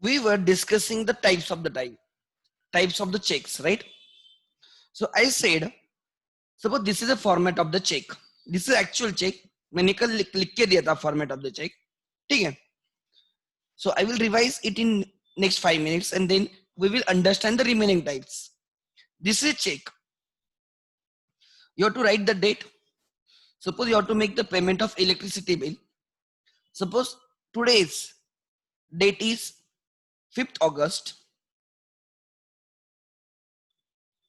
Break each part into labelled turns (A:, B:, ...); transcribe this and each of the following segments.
A: we were discussing the types of the checks, right? So I said, suppose this is a format of the check. This is actual check. मैंने कल लिख के दिया था format of the check. ठीक है? So I will revise it in next 5 minutes and then we will understand the remaining types. This is a check. You have to write the date. Suppose you have to make the payment of electricity bill. Suppose today's date is 5th August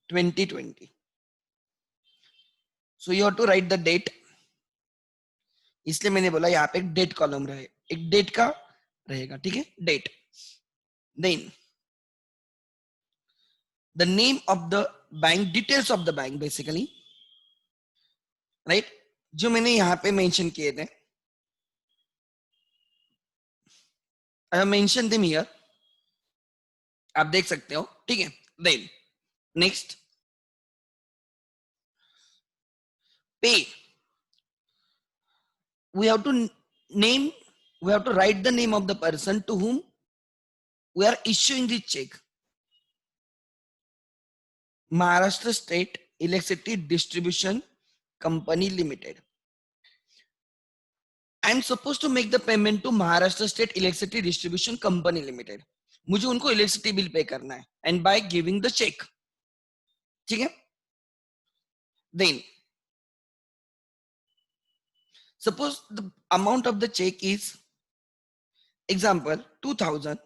A: 2020. So you have to write the date. इसलिए मैंने बोला यहाँ पे एक date column रहे, एक date का रहेगा, ठीक है, date. Then the name of the bank, details of the bank basically, right, जो मैंने यहाँ पे मेंशन किए थे. I have mention them here, आप देख सकते हो, ठीक है. Then next, pay. We have to name, we have to write the name of the person to whom we are issuing the check. Maharashtra State Electricity Distribution Company Limited. I am supposed to make the payment to Maharashtra State Electricity Distribution Company Limited. मुझे उनको electricity bill pay करना है, and by giving the check. ठीक है? Then suppose the amount of the check is, example, 2000.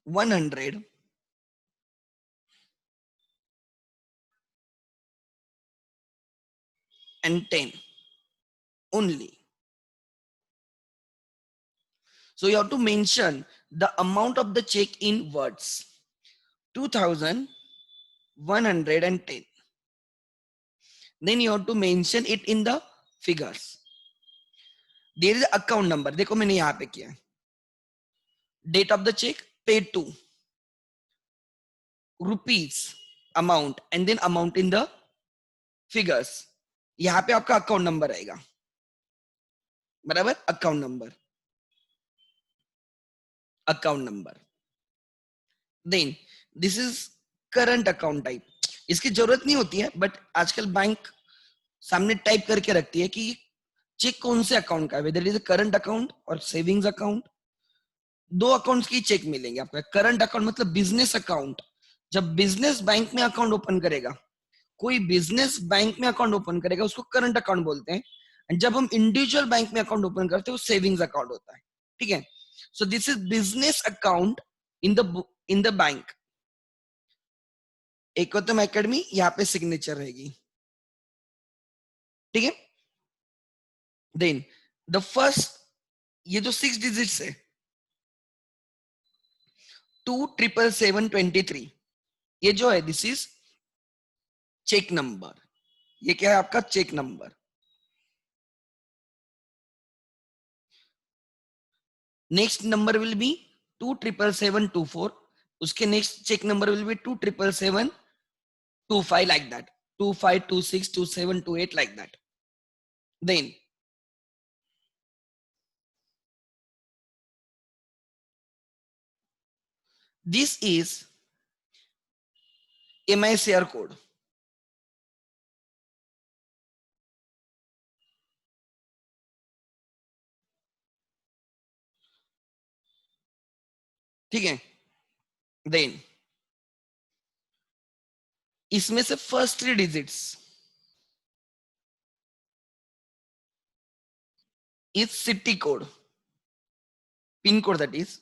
A: $110 only. So you have to mention the amount of the check in words. 2110. Then you have to mention it in the figures. There is account number. देखो मैंने यहाँ पे किया. Date of the check, paid to, rupees amount, and then amount in the figures. यहाँ पे आपका account number आएगा. बराबर? Account number. Account number. Then this is current account type. इसकी जरूरत नहीं होती है, बट आजकल बैंक सामने टाइप करके रखती है कि चेक कौन से अकाउंट का है, वेदर इज करंट अकाउंट और सेविंग्स अकाउंट. दो अकाउंट्स की चेक मिलेंगे आपको. करंट अकाउंट मतलब बिजनेस अकाउंट. जब बिजनेस बैंक में अकाउंट ओपन करेगा, कोई बिजनेस बैंक में अकाउंट ओपन करेगा, उसको करंट अकाउंट बोलते हैं. एंड जब हम इंडिविजुअल बैंक में अकाउंट ओपन करते हैं, वो सेविंग्स अकाउंट होता है. ठीक है? So this is business account in the bank. Ekatvam academy, यहाँ पे सिग्नेचर रहेगी. ठीक है? देन द फर्स्ट, ये जो 6 डिजिट्स है, 2777723, ये जो है, दिस इज चेक नंबर. ये क्या है आपका? Cheque number. Next number will be 2777724. उसके next cheque number will be 2777725, like that. 25262728, like that. Then this is MICR code. ठीक है? देन इसमें से first 3 digits is city code, pin code, that is.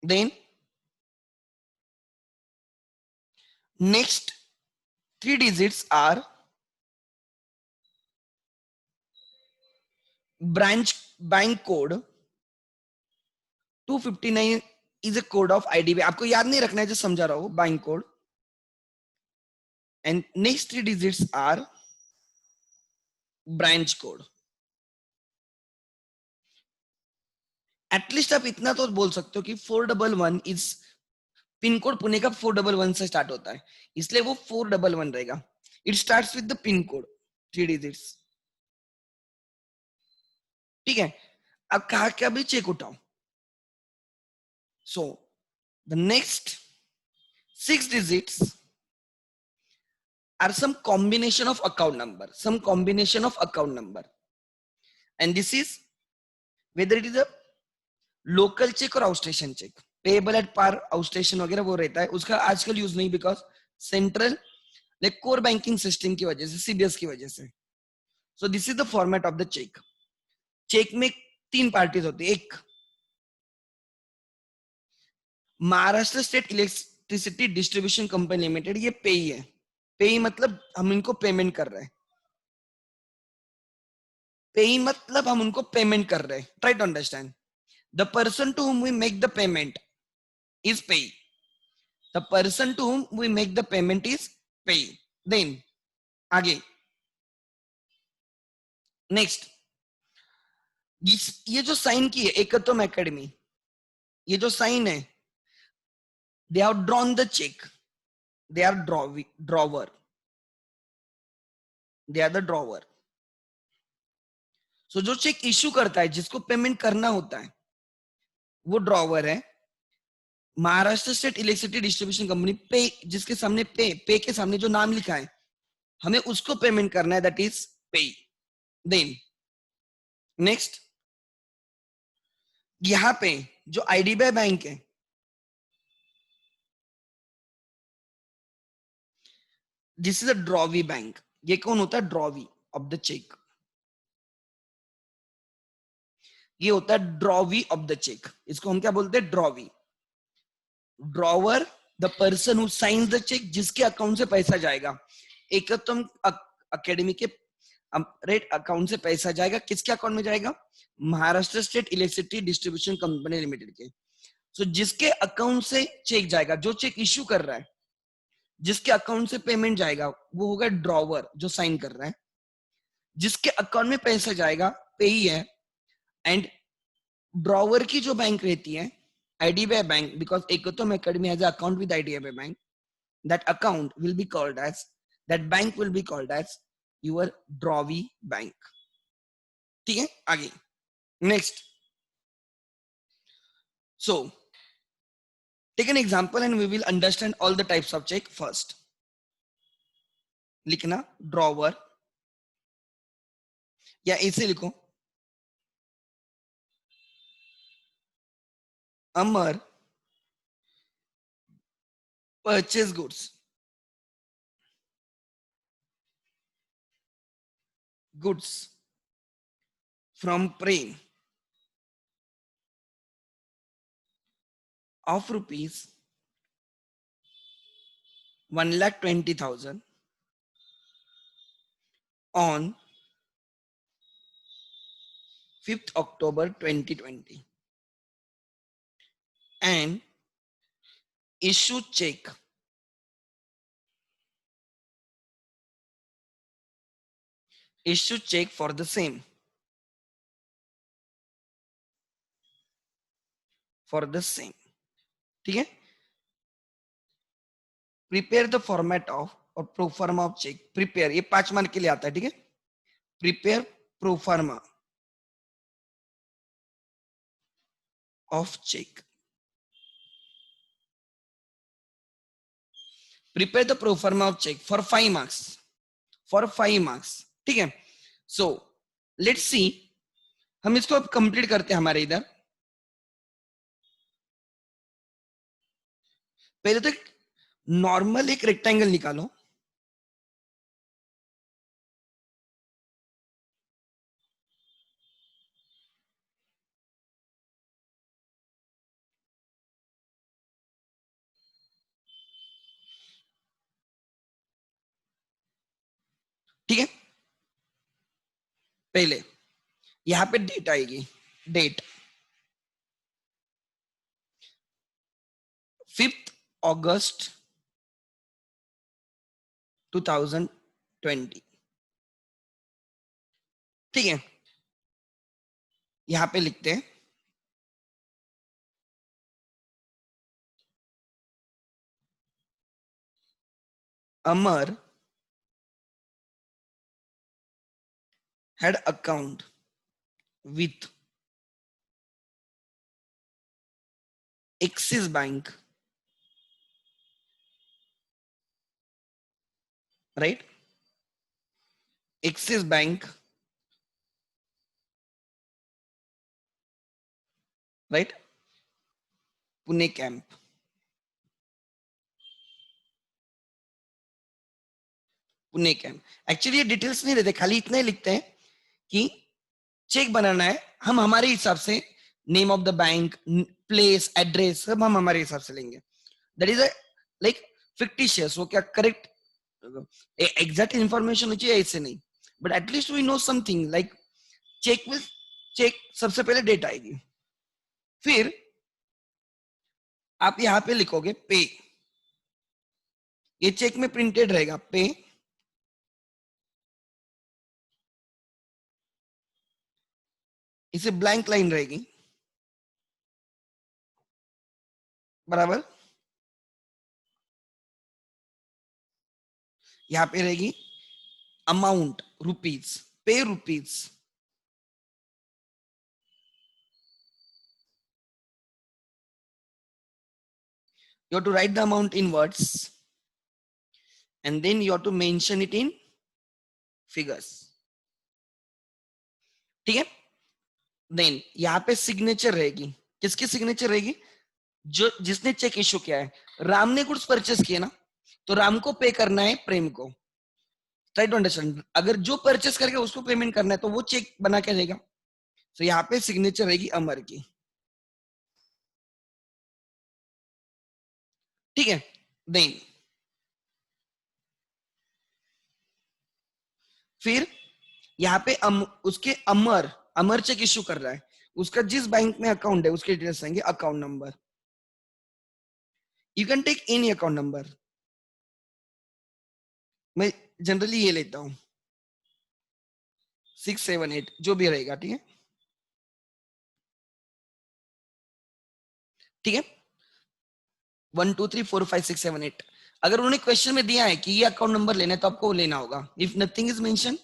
A: Then next 3 digits are branch bank code. 259 is a code of IDB. आपको याद नहीं रखना है, जो समझा रहा हूं, bank code. And next 3 digits are branch code. At least आप इतना तो बोल सकते हो कि 411 इज पिन कोड. पुणे का 411 से स्टार्ट होता है, इसलिए वो 411 रहेगा. It starts with the pin code. 3 digits. ठीक है, अब कहा कि अभी चेक उठाओ। So the next 6 digits are some combination of account number, some combination of account number, and this is whether it is a local cheque और outstation cheque, payable at par, outstation वगैरह वो रहता है, उसका आजकल use नहीं, because central like core banking system की वजह से, सीबीएस की वजह से। So this is the format of the cheque. Cheque में 3 पार्टीज होती है। एक Maharashtra state electricity distribution company limited, ये पेई है। पेई मतलब हम इनको पेमेंट कर रहे हैं, पेई मतलब हम उनको पेमेंट कर रहे हैं। Try to understand, the person to whom we make the payment is payee. The person to whom we make the payment is payee. Then आगे नेक्स्ट, ये जो साइन की है एकत्वम एकेडमी, ये जो साइन है, they have drawn the cheque, they are drawer, they are the drawer. So जो cheque issue करता है, जिसको पेमेंट करना होता है, वो ड्रॉवर है। Maharashtra state electricity distribution company पे, जिसके सामने पे के सामने जो नाम लिखा है, हमें उसको पेमेंट करना है, that is pay. Then next, यहां पे जो आईडीबीआई बैंक है, this is a drawee bank. ये कौन होता है? Drawee of the cheque. ये होता है ड्रॉवी ऑफ द चेक, इसको हम क्या बोलते हैं? Drawee. Drawer, the person who signs the cheque, जिसके अकाउंट से पैसा जाएगा। एकत्वम अकेडमी के रेट अकाउंट से पैसा जाएगा, किसके अकाउंट में जाएगा? Maharashtra state electricity distribution company limited के। सो जिसके अकाउंट से चेक जाएगा, जो चेक इश्यू कर रहा है, जिसके अकाउंट से पेमेंट जाएगा, वो होगा ड्रॉवर, जो साइन कर रहा है। जिसके अकाउंट में पैसा जाएगा, पेई है। एंड ड्रॉवर की जो बैंक रहती है, IDBI bank, because Ekatvam academy has account with IDBI bank, that account will be called as, that bank will be called as your drawee bank. ठीक है, आगे next. So take an example and we will understand all the types of check first. लिखना drawer, या ऐसे लिखो, अमर purchase goods from Prem of rupees 1,20,000 on 5th October 2020 and issue check for the same, for the same। ठीक है, prepare the format of और proforma of cheque. Prepare, ये 5 mark के लिए आता है। ठीक है, prepare proforma of cheque, prepare the proforma of cheque for 5 marks, for 5 marks. ठीक है, सो लेट्स सी, हम इसको अब कंप्लीट करते हैं हमारे इधर। पहले तो नॉर्मल एक रेक्टेंगल निकालो, ठीक है। पहले यहां पे डेट आएगी, डेट 5th August 2020। ठीक है, यहां पे लिखते हैं अमर had account with Axis Bank, right? Axis Bank, right? Pune camp, Pune camp. Actually ये डिटेल्स नहीं रहते, खाली इतना ही लिखते हैं कि चेक बनाना है, हम हमारे हिसाब से name of the bank, place, address सब हम हमारे हिसाब से लेंगे। दैट इज लाइक फिक्टिशियस, वो क्या करेक्ट एग्जैक्ट इंफॉर्मेशन होनी चाहिए ऐसे नहीं, but at least we know something like cheque will, cheque सबसे पहले डेट आएगी, फिर आप यहाँ पे लिखोगे पे, ये चेक में प्रिंटेड रहेगा पे, इसे ब्लैंक लाइन रहेगी, बराबर। यहाँ पे रहेगी amount rupees, pay rupees, you have to write the amount in words and then you have to mention it in figures, ठीक है। देन यहाँ पे सिग्नेचर रहेगी, किसकी सिग्नेचर रहेगी, जो जिसने चेक इशू किया है। राम ने गुड्स परचेस किए ना, तो राम को पे करना है प्रेम को, ट्राई टू अंडरस्टैंड। अगर जो परचेस करेगा उसको पेमेंट करना है तो वो चेक बना के देगा, तो यहाँ पे सिग्नेचर रहेगी अमर की, ठीक है। देन फिर यहाँ पे उसके अमर, अमर चेक इशू कर रहा है, उसका जिस बैंक में अकाउंट है उसके डिटेल्स आएंगे, account number, you can take any account number, मैं जनरली ये लेता हूं 678 जो भी रहेगा, ठीक है, ठीक है। 1 2 3 4 5 6 7 8, अगर उन्होंने क्वेश्चन में दिया है कि ये अकाउंट नंबर लेना है तो आपको वो लेना होगा, इफ नथिंग इज मेंशन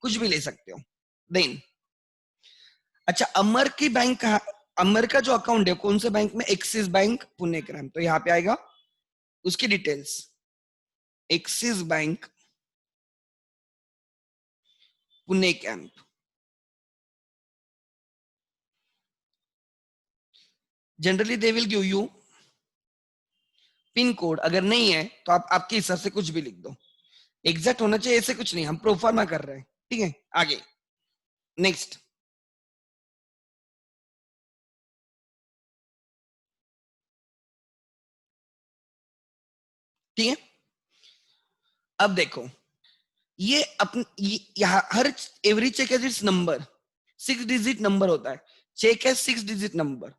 A: कुछ भी ले सकते हो। देन अच्छा, अमर की बैंक का, अमर का जो अकाउंट है कौन से बैंक में, एक्सिस बैंक पुणे ग्राम, तो यहाँ पे आएगा उसकी details, axis bank Pune camp. Generally they will give you pin code, अगर नहीं है तो आप आपके हिसाब से कुछ भी लिख दो, एग्जैक्ट होना चाहिए ऐसे कुछ नहीं, हम प्रोफार्मा कर रहे हैं, ठीक है। आगे नेक्स्ट, ठीक है। अब देखो ये अपन यहाँ हर every cheque has its number, 6 digit number होता है, चेक है 6 डिजिट नंबर,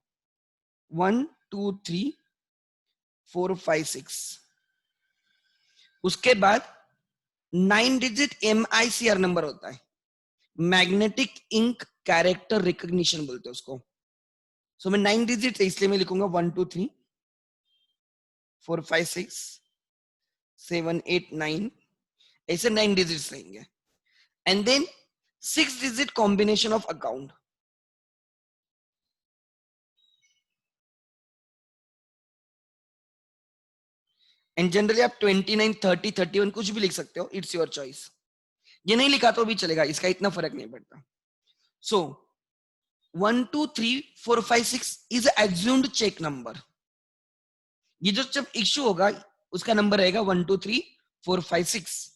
A: 1 2 3 4 5 6, उसके बाद 9 डिजिट MICR नंबर होता है, मैग्नेटिक इंक कैरेक्टर रिकॉग्निशन बोलते हैं उसको। सो मैं 9 डिजिट है इसलिए मैं लिखूंगा 1 2 3 4 5 6 7 8 9, ऐसे 9 डिजिट्स रहेंगे, and then 6 digit combination of account, and generally आप 29 30 31 कुछ भी लिख सकते हो, इट्स योर चॉइस, ये नहीं लिखा तो भी चलेगा, इसका इतना फर्क नहीं पड़ता। सो 1 2 3 4 5 6 इज एज्यूम्ड चेक नंबर, ये जो जब इश्यू होगा उसका नंबर रहेगा 1 2 3 4 5 6,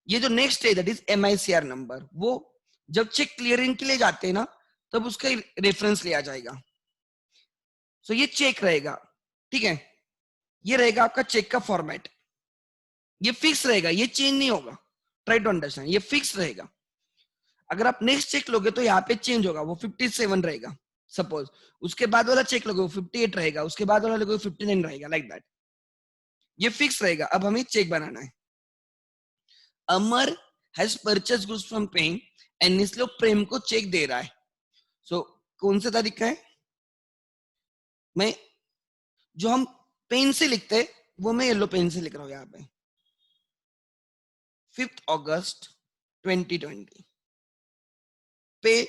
A: ये जो नेक्स्ट है दैट इज MICR नंबर, वो जब चेक क्लियरिंग के लिए जाते हैं ना तब उसका रेफरेंस लिया जाएगा। सो ये चेक रहेगा, ठीक है, ये रहेगा आपका चेक का फॉर्मेट, ये फिक्स रहेगा, ये चेंज नहीं होगा, ट्राई टू अंडरस्टैंड, ये फिक्स रहेगा। अगर आप नेक्स्ट चेक लोगे तो यहाँ पे चेंज होगा, वो 57 रहेगा सपोज, उसके बाद वाला चेक लोगे वो 58 रहेगा, उसके बाद वाला लोगे 59 रहेगा, लाइक दैट, ये फिक्स रहेगा। अब हमें चेक बनाना है, Amar has purchase goods from pen and निस्लो प्रेम को चेक दे रहा है। सो कौन से तारीख का है, मैं जो हम पेन से लिखते हैं वो मैं येलो पेन से लिख रहा हूँ यहाँ पे, 5 अगस्त 2020, पे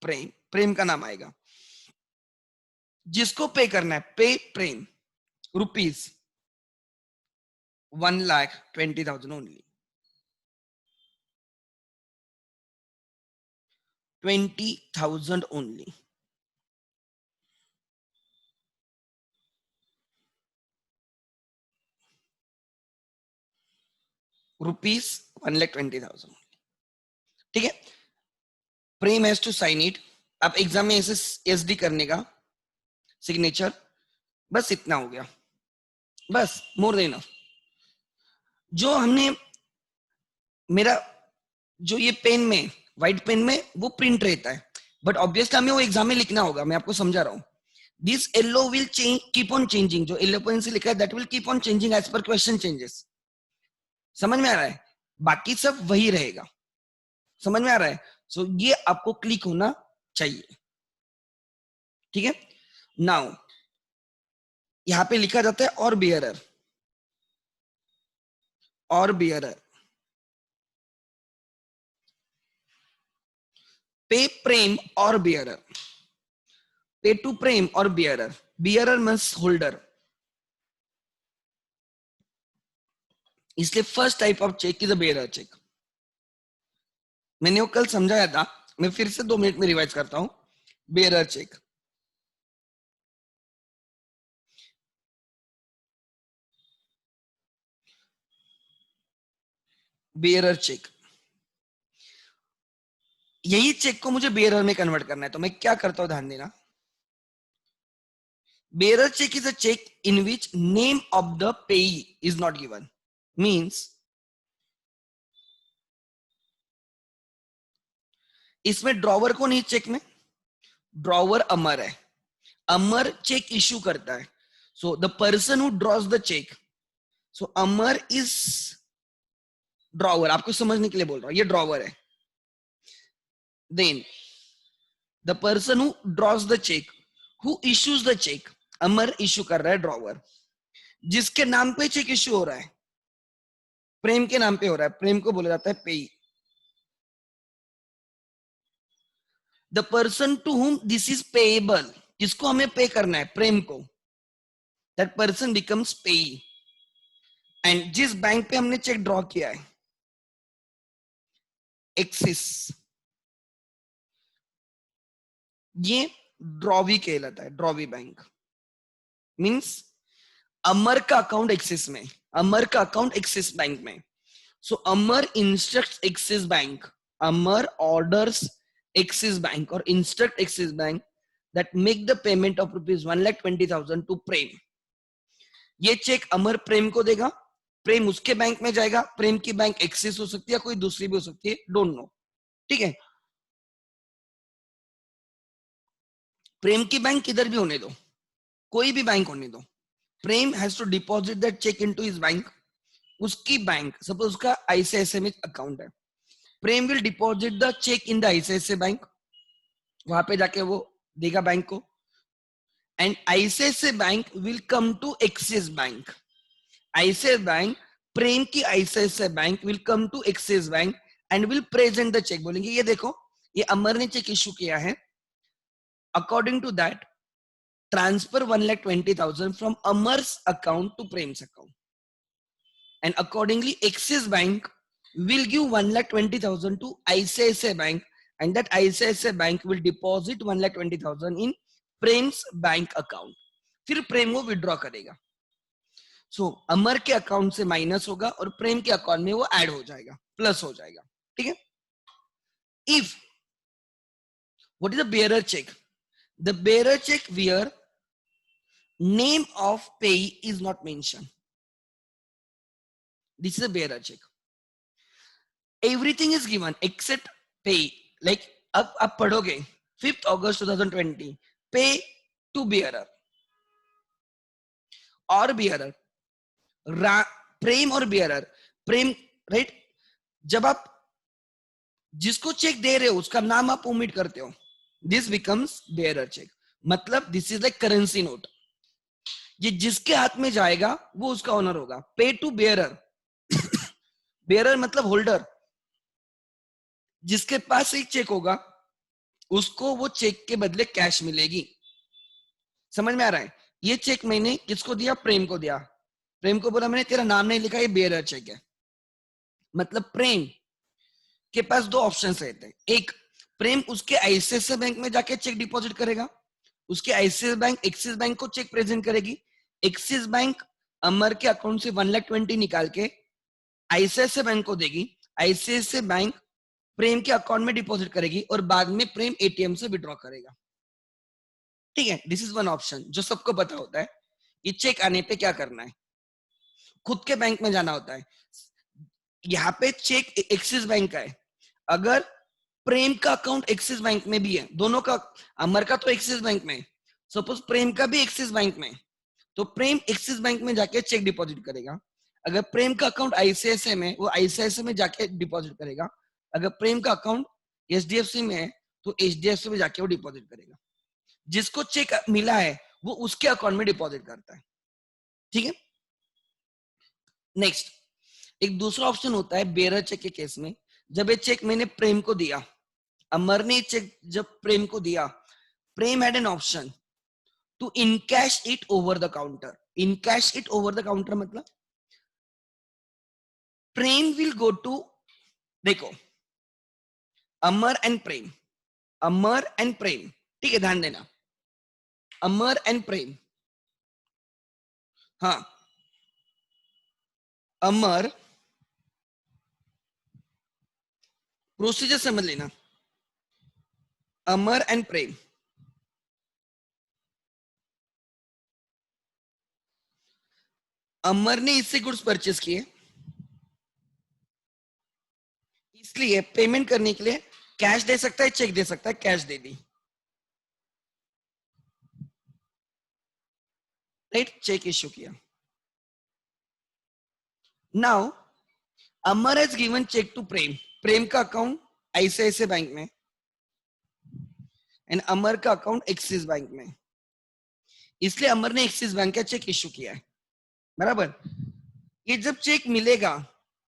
A: प्रेम, प्रेम का नाम आएगा, जिसको पे करना है पे प्रेम, रुपीज 1,20,000 ओनली, 20,000 ओनली. रुपीज 1,20,000. ठीक है, Prem has to sign it. आप एग्जाम में ऐसे एसडी करने का सिग्नेचर, बस इतना हो गया, बस मोर देन इनफ. जो हमने मेरा जो ये पेन में व्हाइट पेन में वो प्रिंट रहता है, बट ऑब्वियसली हमें वो एग्जाम में लिखना होगा. मैं आपको समझा रहा हूँ. This yellow will change, keep on changing. जो येलो पेन से लिखा है that will keep on changing as per question changes. समझ में आ रहा है? बाकी सब वही रहेगा. समझ में आ रहा है? सो ये आपको क्लिक होना चाहिए. ठीक है, नाउ यहां पे लिखा जाता है और बियरर, और बियरर, पे प्रेम और बियरर, पे to Prem or bearer. Bearer means holder. इसलिए first type of cheque is a bearer cheque. मैंने वो कल समझाया था, मैं फिर से 2 मिनट में रिवाइज करता हूं. बियरर चेक, बियरर चेक, यही चेक को मुझे बियरर में कन्वर्ट करना है. तो मैं क्या करता हूं, ध्यान देना. Bearer check is a check in which name of the payee is not given. Means इसमें ड्रॉवर कौन है चेक में? ड्रॉवर अमर है. अमर चेक इश्यू करता है. So the person who draws the cheque, so Amar is drawer. आपको समझने के लिए बोल रहा हूं, ये ड्रॉवर है. Then the person who draws the cheque, who issues the cheque, Amar issue कर रहा है ड्रॉवर. जिसके नाम पे चेक इश्यू हो रहा है, प्रेम के नाम पे हो रहा है, प्रेम को बोला जाता है payee. The person to whom this is payable, जिसको हमें पे करना है, प्रेम को, that person becomes payee. And जिस बैंक पे हमने चेक ड्रॉ किया है, एक्सिस, ये ड्रॉवी कहलाता है. ड्रॉवी बैंक मींस अमर का अकाउंट एक्सिस में, अमर का अकाउंट एक्सिस बैंक में. सो अमर इंस्ट्रक्ट्स एक्सिस बैंक, अमर ऑर्डर्स एक्सिस बैंक और instruct axis bank that make the payment of rupees 1,20,000 to प्रेम. ये चेक अमर प्रेम को देगा, प्रेम उसके बैंक में जाएगा. प्रेम की बैंक एक्सिस हो सकती है, कोई दूसरी भी हो सकती है, डोंट नो. ठीक है, प्रेम की बैंक किधर भी होने दो, कोई भी बैंक होने दो, Prem has to deposit that cheque into his bank. उसकी बैंक, सपोज उसका आईसीआईसीआई में अकाउंट है, Prem will deposit the cheque in the ICICI bank. वहां पे जाके वो देगा बैंक को. And ICICI bank will come to Axis bank. ICICI bank, Prem की ICICI bank will come to Axis bank and will present the cheque. बोलेंगे ये देखो, ये अमर ने चेक इशू किया है. According to that transfer 1,20,000 from Amar's account to Prem's account. And accordingly, Axis Bank will give 1,20,000 to ICICI Bank, and that ICICI Bank will deposit 1,20,000 in Prem's bank account. फिर प्रेम वो withdraw करेगा. सो अमर के अकाउंट से minus होगा और प्रेम के अकाउंट में वो ऐड हो जाएगा, प्लस हो जाएगा. ठीक है. If what is the bearer cheque? The bearer cheque where name of payee is not mention. This is a bearer check. Everything is given except pay. Like अब आप पढ़ोगे 5th August 2020, pay to bearer और bearer, प्रेम और bearer, प्रेम right. जब आप जिसको check दे रहे हो उसका नाम आप ओमिट करते हो, दिस बिकम्स bearer check. मतलब this is like currency note. ये जिसके हाथ में जाएगा वो उसका ओनर होगा. पे टू bearer, बेयरर मतलब होल्डर. जिसके पास एक चेक होगा उसको वो चेक के बदले कैश मिलेगी। समझ में आ रहा है? ये चेक मैंने किसको दिया? प्रेम को दिया। प्रेम को बोला मैंने तेरा नाम नहीं लिखा, ये बेयरर चेक है। मतलब प्रेम के पास दो ऑप्शन रहते हैं। एक, प्रेम उसके आईसीआईसीआई बैंक में जाके चेक डिपॉजिट करेगा, उसके आईसीआईसीआई बैंक एक्सिस बैंक को चेक प्रेजेंट करेगी, एक्सिस बैंक अमर के अकाउंट से 1,20,000 निकाल के आईसीआईसीआई बैंक को देगी, आईसीआईसीआई बैंक प्रेम के अकाउंट में डिपॉजिट करेगी और बाद में प्रेम एटीएम से विड्रॉ करेगा। ठीक है, दिस इज वन ऑप्शन जो सबको पता होता है कि चेक आने पे क्या करना है। खुद के बैंक में जाना होता है। यहाँ पे चेक एक्सिस बैंक का है, अगर प्रेम का अकाउंट एक्सिस बैंक में भी है, दोनों का, अमर का तो एक्सिस बैंक में, सपोज प्रेम का भी एक्सिस बैंक में, तो प्रेम एक्सिस बैंक में जाके चेक डिपॉजिट करेगा। अगर प्रेम का अकाउंट आईसीआईसीआई में, वो आईसीआईसीआई में जाके डिपॉजिट करेगा। अगर प्रेम का अकाउंट एचडीएफसी में है तो एचडीएफसी में जाके वो डिपॉजिट करेगा। जिसको चेक मिला है वो उसके अकाउंट में डिपॉजिट करता है। ठीक है, नेक्स्ट, एक दूसरा ऑप्शन होता है बेरर चेक के केस में। जब ये चेक मैंने प्रेम को दिया, अमर ने चेक जब प्रेम को दिया, Prem had an option to encash it over the counter. Encash it over the counter मतलब प्रेम विल गो टू, देखो, अमर एंड प्रेम, अमर एंड प्रेम, ठीक है, ध्यान देना, अमर एंड प्रेम, हाँ, अमर, प्रोसीजर समझ लेना, अमर एंड प्रेम, अमर ने इससे गुड्स परचेस किए, इसलिए पेमेंट करने के लिए कैश दे सकता है, चेक दे सकता है, कैश दे दी, राइट, चेक इश्यू किया। Now Amar has given cheque to Prem, Prem का अकाउंट आईसीआईसीआई बैंक में एंड अमर का अकाउंट एक्सिस बैंक में, इसलिए अमर ने एक्सिस बैंक का चेक इश्यू किया है, बराबर। ये जब चेक मिलेगा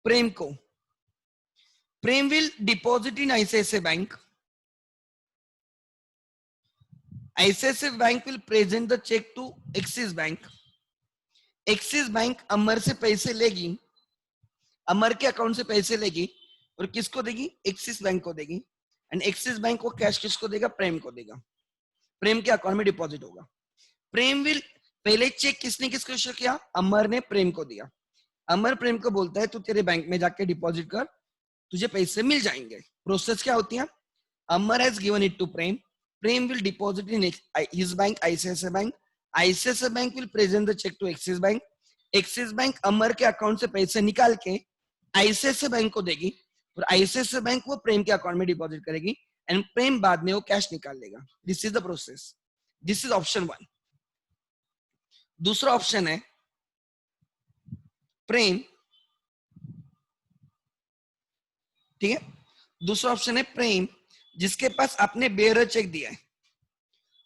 A: प्रेम को, Prem will deposit in ICICI bank, ICICI bank will present the cheque to Axis bank, Axis bank Amar से पैसे लेगी, अमर के अकाउंट से पैसे लेगी और किसको देगी? एक्सिस बैंक को देगी, एंड एक्सिस बैंक को कैश किसको देगा? प्रेम को देगा, प्रेम के अकाउंट में डिपॉजिट होगा। प्रेम विल, पहले चेक किसने किसको इश्यू किया? अमर ने प्रेम को दिया। अमर प्रेम को बोलता है तू तेरे बैंक में जाके डिपॉजिट कर, तुझे पैसे मिल जाएंगे। प्रोसेस क्या होती है? Amar has given it to Prem, Prem will deposit in his bank ICICI bank, ICICI bank will present the cheque to Axis bank, Axis bank Amar के अकाउंट से पैसे निकाल के आईसीआईसीआई बैंक को देगी और आईसीआईसीआई बैंक वो प्रेम के अकाउंट में डिपॉजिट करेगी एंड प्रेम बाद में वो कैश निकाल लेगा। This is the process, this is option one. दूसरा ऑप्शन है प्रेम, ठीक है, दूसरा ऑप्शन है प्रेम जिसके पास आपने बेयरर चेक दिया है,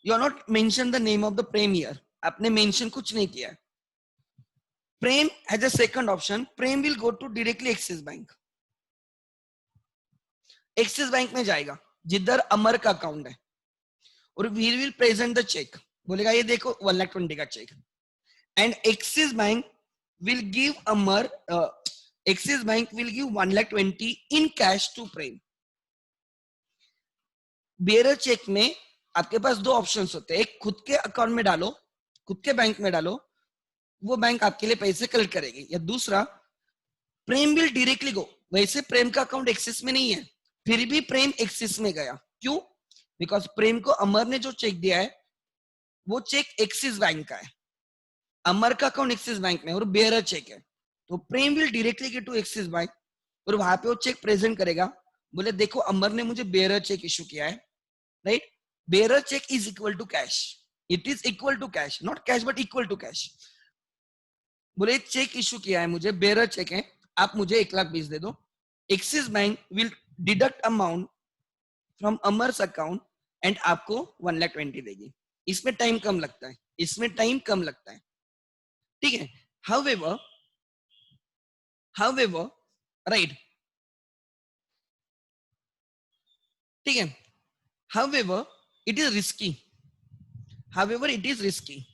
A: you are not mention the name of the Prem here, आपने मेंशन कुछ नहीं किया है। Prem has a second option, Prem will go to directly Axis bank, Axis bank में जाएगा जिधर अमर का अकाउंट है और we will present the cheque, बोलेगा ये देखो 1,20,000 का cheque, and Axis bank will give Amar, Axis bank will give 1,20,000 in cash to Prem. Bearer check में आपके पास दो ऑप्शंस होते हैं, एक खुद के अकाउंट में डालो, खुद के बैंक में डालो, वो बैंक आपके लिए पैसे कलेक्ट करेगी, या दूसरा प्रेम विल डायरेक्टली गो, वैसे प्रेम का अकाउंट एक्सिस में नहीं है फिर भी प्रेम एक्सिस में गया, क्यों? बिकॉज प्रेम को अमर ने जो चेक दिया है वो चेक एक्सिस बैंक का है, अमर का अकाउंट एक्सिस बैंक में और बेयरर चेक है, तो Prem will directly get to Axis bank और वहां पे वो चेक प्रेजेंट करेगा, बोले देखो अमर ने मुझे बेयरर चेक इशू किया है, right, bearer cheque is equal to cash, it is equal to cash, not cash but equal to cash, बोले चेक इशू किया है मुझे, बेयरर चेक है, आप मुझे 1,20,000 दे दो, axis bank will deduct amount from Amar's account and आपको 1,20,000 देगी। इसमें टाइम कम लगता है, इसमें टाइम कम लगता है, ठीक है। हाउएवर, हाउएवर, राइट, ठीक है, However, it is risky. However, it is risky.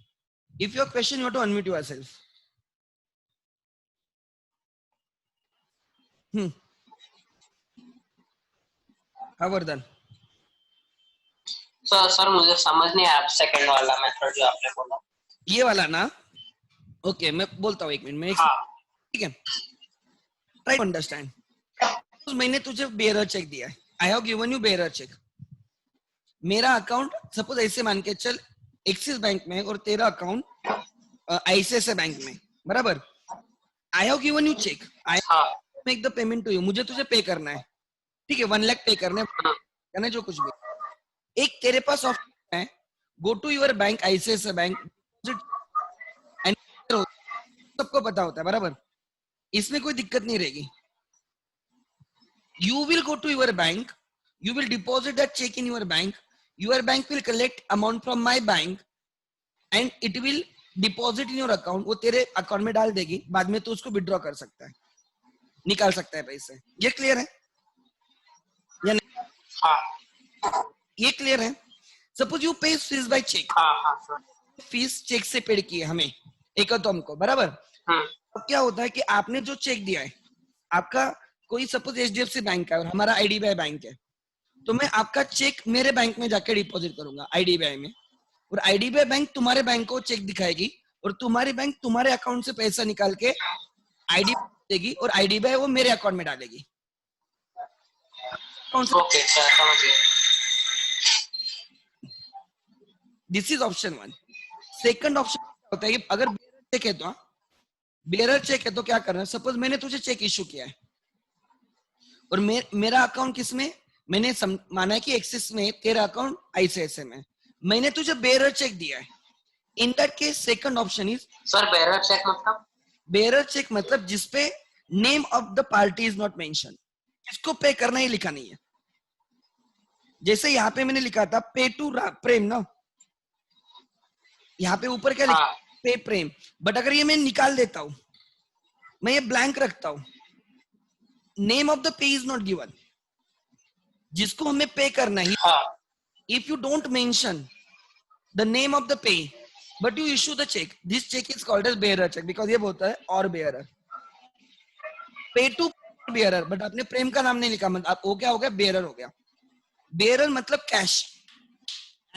A: If your question, you have to unmute yourself. Havardhan.
B: Sir मुझे समझ नहीं आया सेकंड वाला मेथड जो आपने बोला.
A: ये वाला ना. ओके, मैं बोलता हूँ 1 मिनट में.
B: हाँ.
A: ठीक है. Try to understand. मैंने तुझे बेयरर चेक दिया है. I have given you bearer cheque. मेरा अकाउंट सपोज ऐसे मान के चल एक्सिस बैंक में और तेरा अकाउंट आईसीआईसीआई बैंक में, बराबर. I have given you cheque. I make the payment to you. मुझे तुझे पे करना है. ठीक है, 1 लाख पे करना है जो कुछ भी. एक तेरे पास ऑप्शन है, go to your bank ICICI bank. सबको पता होता है, बराबर. इसमें कोई दिक्कत नहीं रहेगी. You will go to your bank, you will deposit that check in your bank, your bank will collect amount from my bank and it will deposit in your account. वो तेरे अकाउंट में डाल देगी. बाद में तू उसको विड्रॉ कर सकता है, निकाल सकता है पैसे. ये क्लियर है या नहीं?
B: हाँ.
A: ये क्लियर है. सपोज यू पे फीस बाय चेक.
B: हाँ.
A: फीस चेक से पेड की है हमें, एक तो हमको, बराबर. अब क्या होता है कि आपने जो चेक दिया है, आपका कोई सपोज एचडीएफसी बैंक है और हमारा आईडीबीआई बैंक है, तो मैं आपका चेक मेरे बैंक में जाके डिपॉजिट करूंगा आईडीबीआई में, और आईडीबीआई बैंक तुम्हारे बैंक को चेक दिखाएगी और तुम्हारी बैंक तुम्हारे अकाउंट से पैसा निकाल के आईडीबीआई देगी और आईडीबीआई वो मेरे अकाउंट में डालेगी.
B: ओके सर, समझ गया.
A: This is option 1. Second option होता है कि अगर बेयरर चेक है तो क्या करना है. सपोज मैंने तुझे चेक इशू किया है और मेरा अकाउंट किसमें, मैंने माना है कि एक्सिस में, तेरा अकाउंट आईसीआईसीआई में. मैंने तुझे बेयरर चेक दिया है. In that case second option is.
B: Sir bearer cheque मतलब?
A: बेयरर चेक मतलब जिसपे name of the party is not mention. इसको पे करना ही लिखा नहीं है. जैसे यहाँ पे मैंने लिखा था पे टू प्रेम ना, यहाँ पे ऊपर क्या लिखा, पे प्रेम. बट अगर ये मैं निकाल देता हूं, मैं ये ब्लैंक रखता हूं, नेम ऑफ द पे इज नॉट गिवन, जिसको हमें पे करना ही. If you don't mention the name of the pay but you issue the cheque, this cheque is called as bearer cheque, because ये होता है और बेयरर. पे टू बेयरर, बट आपने प्रेम का नाम नहीं लिखा, मतलब वो क्या हो गया, बेयरर हो गया. बेयरर मतलब cash,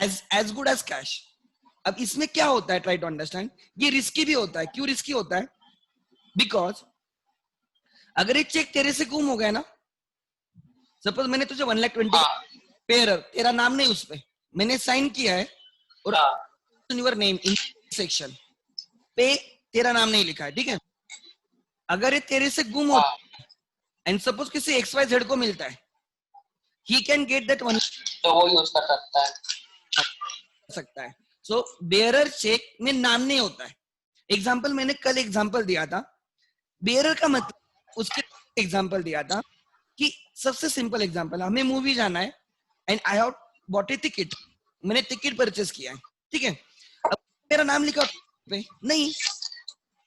A: as good as cash. अब इसमें क्या होता है, ट्राई टू अंडरस्टैंड. ये रिस्की भी होता है. क्यों रिस्की होता है? बिकॉज अगर एक चेक तेरे से गुम हो गया ना, सपोज मैंने तुझे 1,20,000 बेयरर, तेरा नाम नहीं उस पे, मैंने साइन किया है और योर नेम इन सेक्शन पे तेरा नाम नहीं लिखा है, ठीक है. अगर ये तेरे से गुम हो एंड सपोज किसी XYZ को मिलता है, he can get that one,
B: तो वो यूज कर
A: सकता है. सो बेयरर चेक में नाम नहीं होता है. एग्जाम्पल मैंने कल एग्जाम्पल दिया था. बेयरर का मतलब उसके एग्जाम्पल दिया था कि सबसे सिंपल एग्जाम्पल, हमें मूवी जाना है and I have bought A ticket. मैंने टिकट परचेस किया है, ठीक है. अब मेरा नाम लिखा पे नहीं.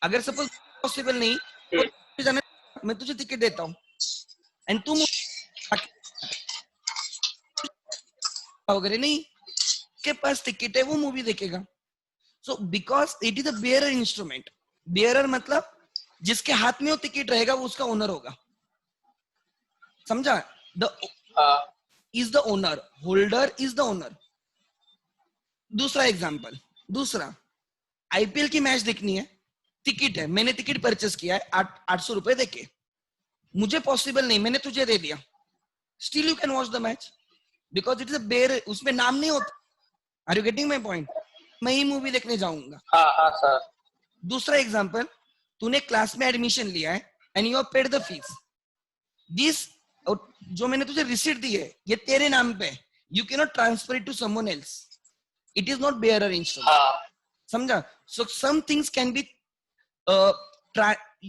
A: अगर सपोज पॉसिबल नहीं तो जाना, मैं तुझे टिकट देता हूँ एंड तुम वगैरह नहीं, के पास टिकट है, वो मूवी देखेगा. So because it is a bearer instrument. Bearer मतलब जिसके हाथ में वो टिकट रहेगा वो उसका ओनर होगा. समझा? The is the owner, holder is the owner. दूसरा एग्जांपल, दूसरा आईपीएल की मैच देखनी है, टिकट है, मैंने टिकट परचेस किया है 800 रुपए देके, मुझे पॉसिबल नहीं, मैंने तुझे दे दिया, still you can watch the match because it is a bearer. उसमें नाम नहीं होता. Are you getting my point? मैं ही मूवी देखने जाऊंगा.
B: हाँ सर.
A: दूसरा एग्जांपल, तूने क्लास में एडमिशन लिया है and you have paid the fees. This जो मैंने तुझे रिसीट दी है ये तेरे नाम पे, you can not transfer it to someone else. It is not bearer instrument. समझा? So some things can be,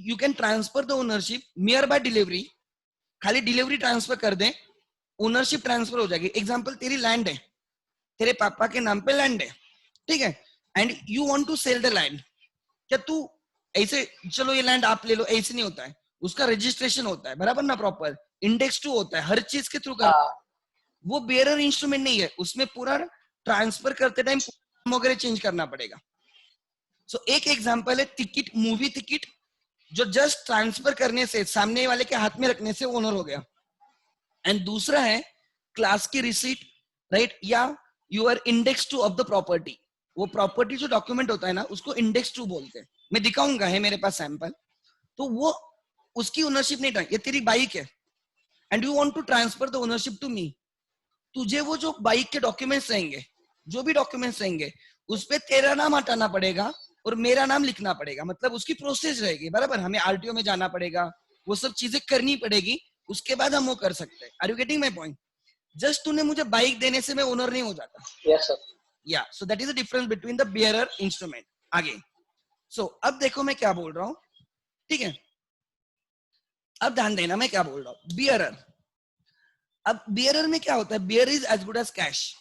A: you can transfer the ownership mere by delivery. खाली डिलीवरी ट्रांसफर कर दे, ओनरशिप ट्रांसफर हो जाएगी. एग्जांपल, तेरी land है, तेरे पापा के नाम पे लैंड है, ठीक है, and you want to sell the land. क्या तू ऐसे चलो ये लैंड आप ले लो, ऐसे नहीं होता है. उसका रजिस्ट्रेशन होता है, बराबर ना, प्रॉपर इंडेक्स 2 होता है, हर चीज के थ्रू कर. वो बेयरर इंस्ट्रूमेंट नहीं है, उसमें पूरा ट्रांसफर करते टाइम वगैरह चेंज करना पड़ेगा। सो एक एग्जांपल है टिकट, मूवी टिकट, जो जस्ट ट्रांसफर करने से, सामने वाले के हाथ में रखने से ओनर हो गया। एंड दूसरा है क्लास की रिसीट, राइट, या your index two of the property. वो प्रॉपर्टी जो डॉक्यूमेंट होता है ना, उसको इंडेक्स टू बोलते हैं। मैं दिखाऊंगा, है मेरे पास सैंपल। तो वो उसकी ओनरशिप नहीं, ये तेरी बाइक है and you want to transfer the ownership to me. तुझे वो जो बाइक के डॉक्यूमेंट्स रहेंगे, जो भी डॉक्यूमेंट्स रहेंगे, उस पे तेरा नाम हटाना पड़ेगा और मेरा नाम लिखना पड़ेगा। मतलब उसकी प्रोसेस रहेगी, बराबर। हमें आरटीओ में जाना पड़ेगा, वो सब चीजें करनी पड़ेगी, उसके बाद हम वो कर सकते हैं। Are you getting my point? Just तूने मुझे बाइक देने से मैं ओनर नहीं हो जाता।
B: Yes sir.
A: या so that is the difference between the bearer instrument. आगे सो अब देखो मैं क्या बोल रहा हूं, ठीक है? अब ध्यान देना मैं क्या बोल रहा हूं। बियरर, अब बियरर में क्या होता है? Bearer is as good as cash.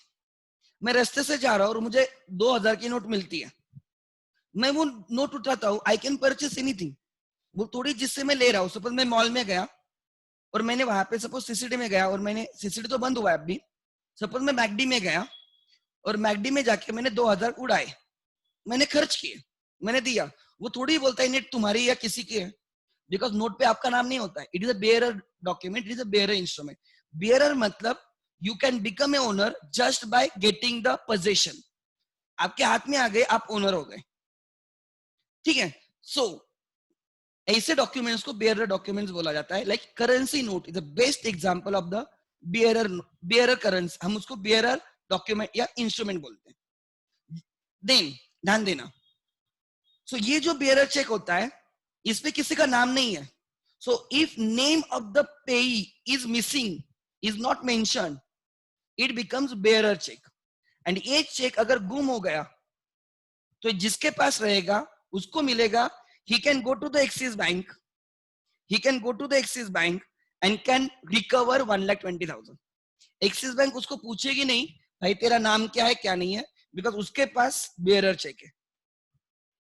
A: मैं रास्ते से जा रहा हूं और मुझे 2000 की नोट मिलती है, मैं वो नोट उठाता हूं, आई कैन परचेस एनीथिंग। वो थोड़ी जिससे मैं ले रहा हूं, सपोज मैं मॉल में गया और मैंने वहां पे सपोज सीसीडी में गया और मैंने, सीसीडी तो बंद हुआ है अभी, सपोज मैं मैकडी में गया और मैकडी में जाके मैंने 2000 उड़ाए, मैंने खर्च किए, मैंने दिया। वो थोड़ी बोलता है नेट तुम्हारी या किसी की है, बिकॉज नोट पे आपका नाम नहीं होता है। It is a bearer document, it is a bearer instrument. Bearer मतलब you can become a owner just by getting the possession. आपके हाथ में आ गए, आप ओनर हो गए, ठीक है? सो ऐसे डॉक्यूमेंट्स को बेयरर डॉक्यूमेंट्स बोला जाता है। Like currency note is the best example of the bearer, bearer currency. हम उसको बेयरर डॉक्यूमेंट या इंस्ट्रूमेंट बोलते हैं। देन ध्यान देना, सो ये जो बेयरर चेक होता है, इस पे किसी का नाम नहीं है। So if name of the payee is missing, is not mention, it becomes bearer cheque. And ये चेक अगर गुम हो गया तो जिसके पास रहेगा उसको मिलेगा। he can go to the Axis Bank, he can go to the Axis Bank and can recover 1,20,000। Axis bank उसको पूछेगी नहीं भाई तेरा नाम क्या है क्या नहीं है, बिकॉज उसके पास बेयरर चेक है।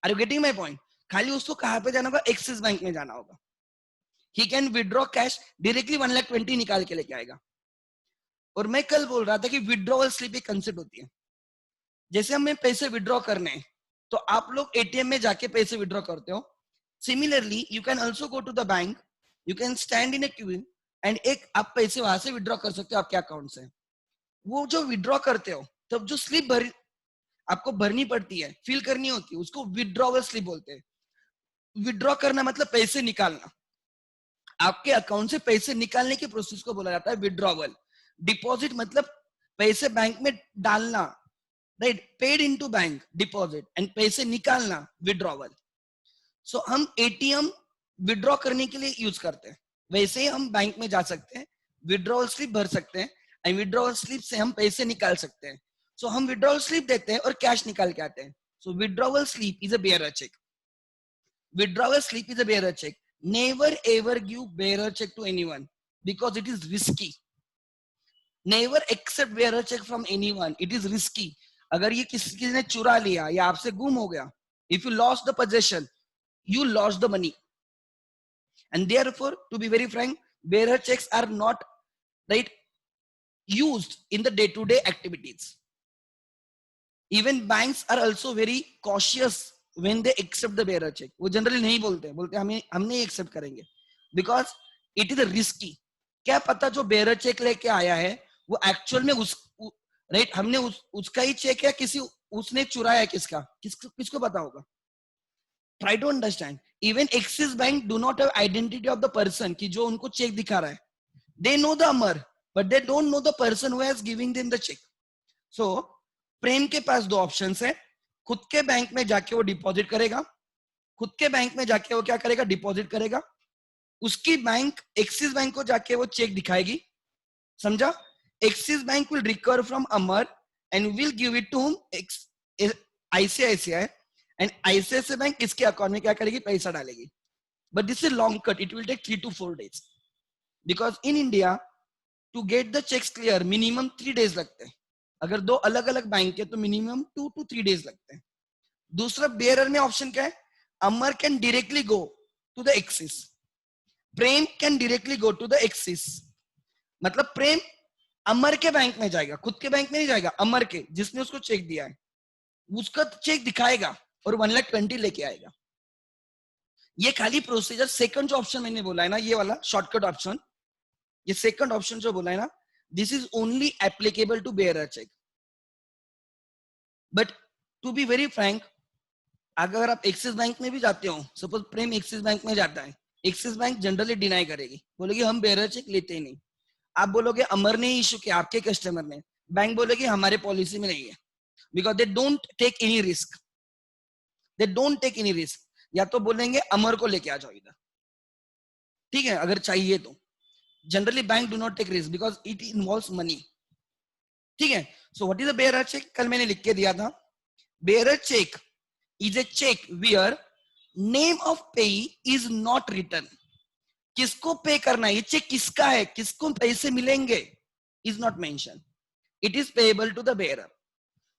A: Are you getting my point? खाली उसको कहां पे जाना होगा? एक्सिस बैंक में जाना होगा। He can withdraw cash directly 1,20,000 निकाल के लेके आएगा। और मैं कल बोल रहा था कि विड्रॉवल स्लिप एक कंसेप्ट होती है। जैसे हमें पैसे विड्रॉ करने हैं तो आप लोग एटीएम में जाके पैसे विड्रॉ करते हो। Similarly you can also go to the bank, you can stand in a queue and एक आप पैसे वहां से विड्रॉ कर सकते हो आपके अकाउंट से। वो जो विड्रॉ करते हो तब जो स्लिप आपको भरनी पड़ती है, फिल करनी होती है, उसको विड्रॉवल स्लिप बोलते हैं। विड्रॉ करना मतलब पैसे निकालना, आपके अकाउंट से पैसे निकालने की प्रोसेस को बोला जाता है विड्रॉवल। डिपॉजिट मतलब पैसे बैंक में डालना, right, paid into bank deposit, and पैसे निकालना विड्रॉवल। सो हम एटीएम विड्रॉ करने के लिए यूज करते हैं, वैसे ही हम बैंक में जा सकते हैं, विड्रॉवल स्लिप भर सकते हैं एंड विड्रॉवल स्लिप से हम पैसे निकाल सकते हैं। सो हम विड्रॉवल स्लिप देते हैं और कैश निकाल के आते हैं। So withdrawal slip is a bearer cheque. Withdrawal slip is a bearer check. Never ever give bearer check to anyone because it is risky. Never accept bearer check from anyone. It is risky. अगर ये किसी ने चुरा लिया या आपसे गुम हो गया, if you lost the possession, you lost the money. And therefore, to be very frank, bearer checks are not, right, used in the day-to-day activities. Even banks are also very cautious when they accept the bearer check. वो generally नहीं बोलते, बोलते हम नहीं accept करेंगे because it is risky. क्या पता जो बेयरर चेक लेके आया है वो एक्चुअल में राइट हमने उसका ही चेक है, किसी उसने चुराया है, किसको पता होगा? Try to understand. Even Axis bank do not have identity of the person की जो उनको चेक दिखा रहा है। They know the Amar but they don't know the person who has giving them the cheque. So Prem के पास दो ऑप्शंस है, खुद के बैंक में जाके वो डिपॉजिट करेगा, खुद के बैंक में जाके वो क्या करेगा? डिपॉजिट करेगा। उसकी बैंक एक्सिस बैंक को जाके वो चेक दिखाएगी, समझा? Axis bank will recover from Amar and will give it to whom? ICICI. And ICICI bank इसके अकाउंट में क्या करेगी? पैसा डालेगी। But this is long cut, it will take 3 to 4 days because in India to get the cheques clear minimum 3 days लगते हैं। अगर दो अलग अलग बैंक है तो मिनिमम 2 to 3 days लगते हैं। दूसरा बेयरर में ऑप्शन क्या है? Amar can directly go to the Axis, Prem can directly go to the Axis. मतलब प्रेम अमर के बैंक में जाएगा, खुद के बैंक में नहीं जाएगा, अमर के जिसने उसको चेक दिया है उसका चेक दिखाएगा और 1,20,000 लेके आएगा। ये खाली प्रोसीजर, सेकंड जो ऑप्शन मैंने बोला है ना, ये वाला शॉर्टकट ऑप्शन, ये सेकंड ऑप्शन जो बोला है ना, this is only applicable to bearer cheque. But to be very frank, अगर आप एक्सिस बैंक में भी जाते हो, सपोज प्रेम एक्सिस बैंक में जाता है, एक्सिस बैंक जनरली डिनाई करेगी, बोलेगी हम बेयरर चेक लेते ही नहीं। आप बोलोगे अमर ने इशू किया, आपके कस्टमर ने, बैंक बोलेगी हमारे पॉलिसी में नहीं है, because they don't take any risk, they don't take any risk. या तो बोलेंगे अमर को लेके आ जाओ इधर, ठीक है, अगर चाहिए तो। Generally bank do not take risk because it involves money, ठीक है। So what is a bearer cheque, कल मैंने लिख के दिया था, bearer cheque is a cheque where name of payee is not written. किसको पे करना है, ये चेक किसका है, किसको पैसे मिलेंगे, is not mention, it is payable to the bearer.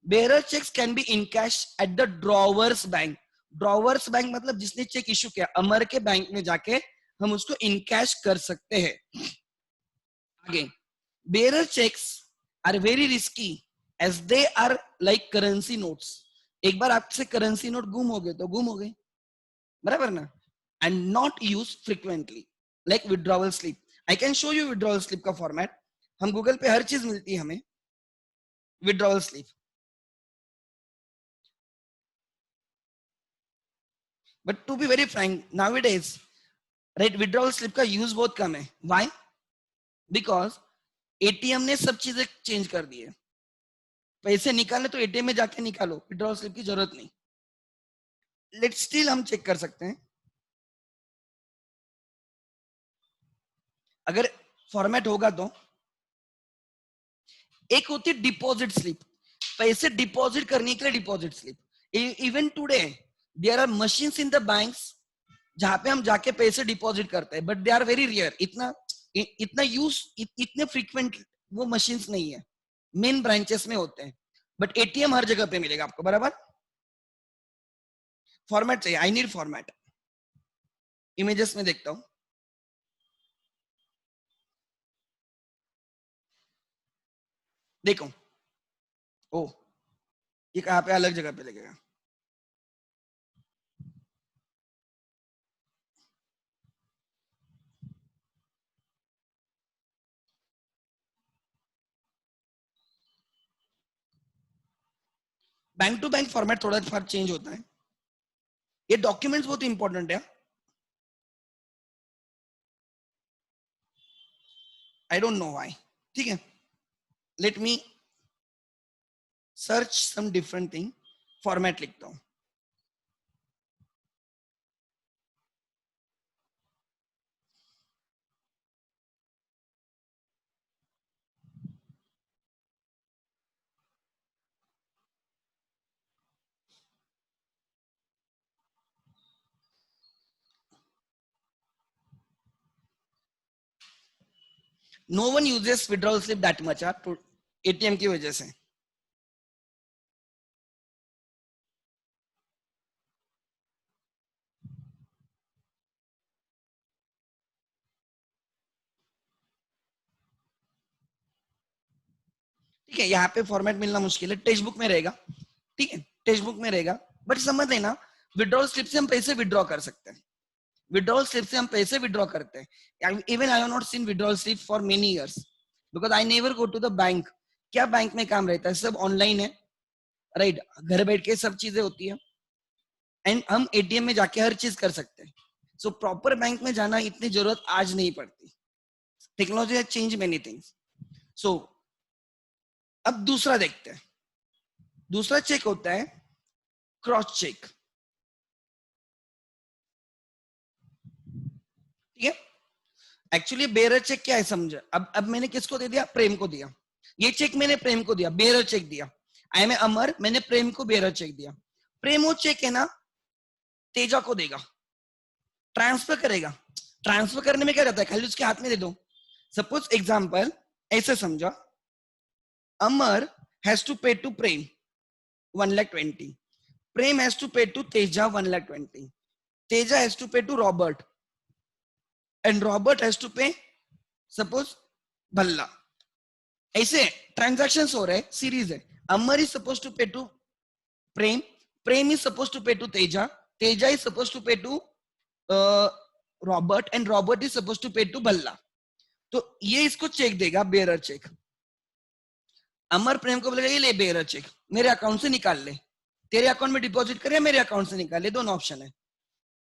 A: Bearer cheques can be in cash at the drawer's bank. Drawer's bank मतलब जिसने चेक इशू किया, अमर के बैंक में जाके हम उसको इन कैश कर सकते हैं। आगे, bearer cheques are very risky as they are like currency notes. एक बार आपसे करेंसी नोट गुम हो गए तो गुम हो गए, बराबर ना, and not use frequently like withdrawal slip. I can show you withdrawal slip का फॉर्मेट, हम गूगल पे हर चीज मिलती है हमें, withdrawal slip. But to be very frank, nowadays right, withdrawal slip का यूज बहुत कम है। व्हाई? बिकॉज एटीएम ने सब चीजें चेंज कर दी है, पैसे निकाले तो एटीएम में जाके निकालो, विड्रॉवल स्लिप की जरूरत नहीं। लेट स्टिल हम चेक कर सकते हैं, अगर फॉर्मेट होगा तो। एक होती है डिपॉजिट स्लिप, पैसे डिपॉजिट करने के लिए deposit slip. Even today there are machines in the banks जहां पे हम जाके पैसे डिपॉजिट करते हैं, but they are very rare, इतना यूज इतने फ्रीक्वेंट वो मशीन्स नहीं है, मेन ब्रांचेस में होते हैं, बट एटीएम हर जगह पे मिलेगा आपको, बराबर। फॉर्मेट चाहिए, आई नीड फॉर्मेट, इमेजेस में देखता हूं, देखो, ओ ये कहां पे अलग जगह पे लगेगा, बैंक टू बैंक फॉर्मेट थोड़ा फर्क चेंज होता है। ये डॉक्यूमेंट्स बहुत इंपॉर्टेंट है, आई डोंट नो व्हाई, ठीक है। Let me search some different thing, format लिखता हूं। No one uses withdrawal slip that much ATM की वजह से। ठीक है, यहाँ पे फॉर्मेट मिलना मुश्किल है, टेक्स्ट बुक में रहेगा, ठीक है, टेक्स्ट बुक में रहेगा, बट समझ लेना विड्रॉल स्लिप से हम पैसे विड्रॉ कर सकते हैं, विड्रॉल स्लिप से हम पैसे विड्रॉ करते हैं। Even I have not seen withdrawal slip for many years because I never go to the bank. क्या बैंक में काम रहता है, सब ऑनलाइन है, राइट, घर बैठ के सब चीजें होती है, एंड हम एटीएम में जाके हर चीज कर सकते हैं। सो प्रॉपर बैंक में जाना इतनी जरूरत आज नहीं पड़ती, technology has change many things. So अब दूसरा देखते हैं, दूसरा चेक होता है क्रॉस चेक, ठीक है। एक्चुअली बेयरर चेक क्या है समझे, अब मैंने किसको दे दिया, प्रेम को दिया, ये चेक मैंने प्रेम को दिया, बेयरर चेक दिया, आई एम अमर, मैंने प्रेम को बेयरर चेक दिया, प्रेम वो चेक है ना तेजा को देगा, ट्रांसफर करेगा, ट्रांसफर करने में क्या रहता है, खाली उसके हाथ में दे दो। सपोज एग्जांपल ऐसे समझा, Amar has to pay to Prem 1,20,000, Prem has to pay to Teja 1,20,000, Teja has to pay to Robert, and Robert has to pay suppose Bhalla, ऐसे ट्रांजैक्शंस हो रहे हैं, सीरीज है. Amar is suppose to pay to Prem, Prem is suppose to pay to Teja, Teja is suppose to pay to Robert, and Robert is suppose to pay to Bhalla. तो ये इसको check देगा, bearer check. अमर प्रेम को बोलेगा ये ले बेरर चेक, मेरे अकाउंट से निकाल ले, तेरे अकाउंट में डिपॉजिट करे, मेरे अकाउंट से निकाल ले, दोनों ऑप्शन है.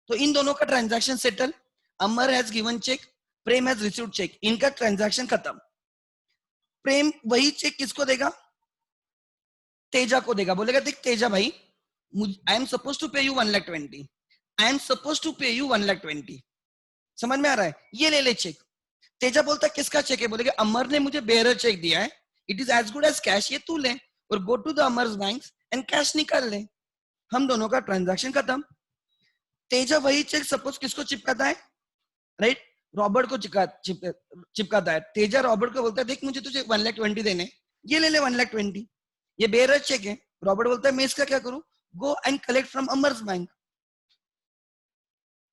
A: तो इन दोनों का transaction settle. Amar has given cheque, Prem has received cheque, इनका ट्रांजैक्शन खत्म. प्रेम वही चेक किसको देगा? तेजा को देगा. बोलेगा देख तेजा भाई, I am suppose to pay you 1,20,000, I am suppose to pay you 1,20,000. समझ में आ रहा है? ये ले ले चेक. तेजा बोलता है किसका चेक है? बोलेगा अमर ने मुझे बेरर चेक दिया है, it is as good as cash, ये तू ले और go to the अमर्स bank and cash निकाल ले. हम दोनों का ट्रांजैक्शन खत्म. तेजा वही चेक सपोज किसको चिपकाता है? राइट, रॉबर्ट को चिपकाता है. तेजा रॉबर्ट को बोलता है देख मुझे तुझे 1,20,000 देने, ये ले ले 1,20,000, ये बेरर चेक है. रॉबर्ट बोलता है मैं इसका क्या करूं? Go and collect from Amar's bank.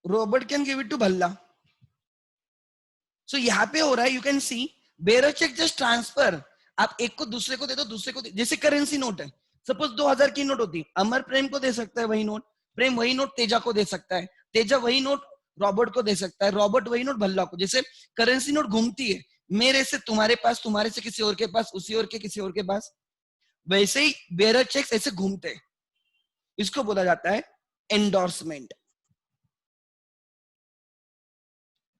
A: Robert can give it to Bhalla. So यहाँ पे हो रहा है, you can see bearer cheque just transfer. आप एक को दूसरे को दे दो, दूसरे को जैसे करेंसी नोट है, सपोज 2,000 की नोट होती, अमर प्रेम को दे सकता है वही नोट, प्रेम वही नोट तेजा को दे सकता है, तेजा वही नोट रॉबर्ट को दे सकता है, रॉबर्ट वही नोट भल्ला को. जैसे करेंसी नोट घूमती है, मेरे से तुम्हारे पास, तुम्हारे से किसी और के पास, उसी और के किसी और के पास, वैसे ही बेरर चेक्स ऐसे घूमते हैं. इसको बोला जाता है endorsement.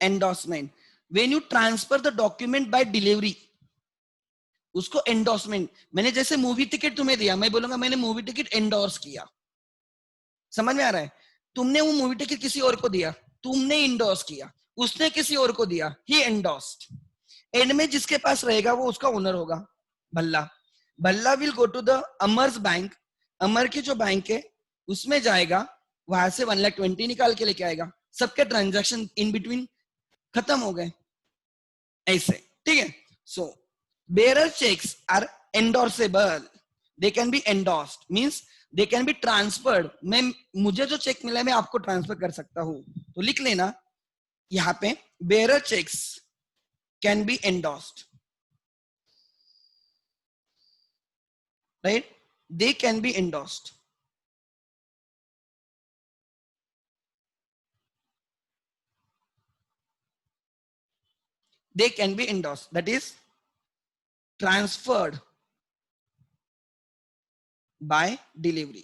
A: Endorsement when you transfer the document bye delivery, उसको एंडोर्समेंट. मैंने जैसे मूवी टिकट तुम्हें दिया, मैं बोलूंगा मैंने मूवी टिकट एंडोर्स किया. समझ में आ रहा है? तुमने वो मूवी टिकट किसी और को दिया, तुमने इंडोर्स किया, उसने किसी और को दिया, ही एंडोर्स्ड. एंड में जिसके पास रहेगा वो उसका ओनर होगा, Bhalla. Bhalla will go to the अमर्स bank, Amar की जो बैंक है उसमें जाएगा, वहां से 1,20,000 निकाल के लेके आएगा. सबके ट्रांजैक्शन इन बिटवीन खत्म हो गए. ऐसे, ठीक है. सो bearer checks are endorsable, they can be endorsed, means they can be transferred. मैं, मुझे जो चेक मिला है मैं आपको ट्रांसफर कर सकता हूं. तो लिख लेना यहाँ पे bearer checks can be endorsed, right? They can be endorsed. They can be endorsed, that is transferred by delivery.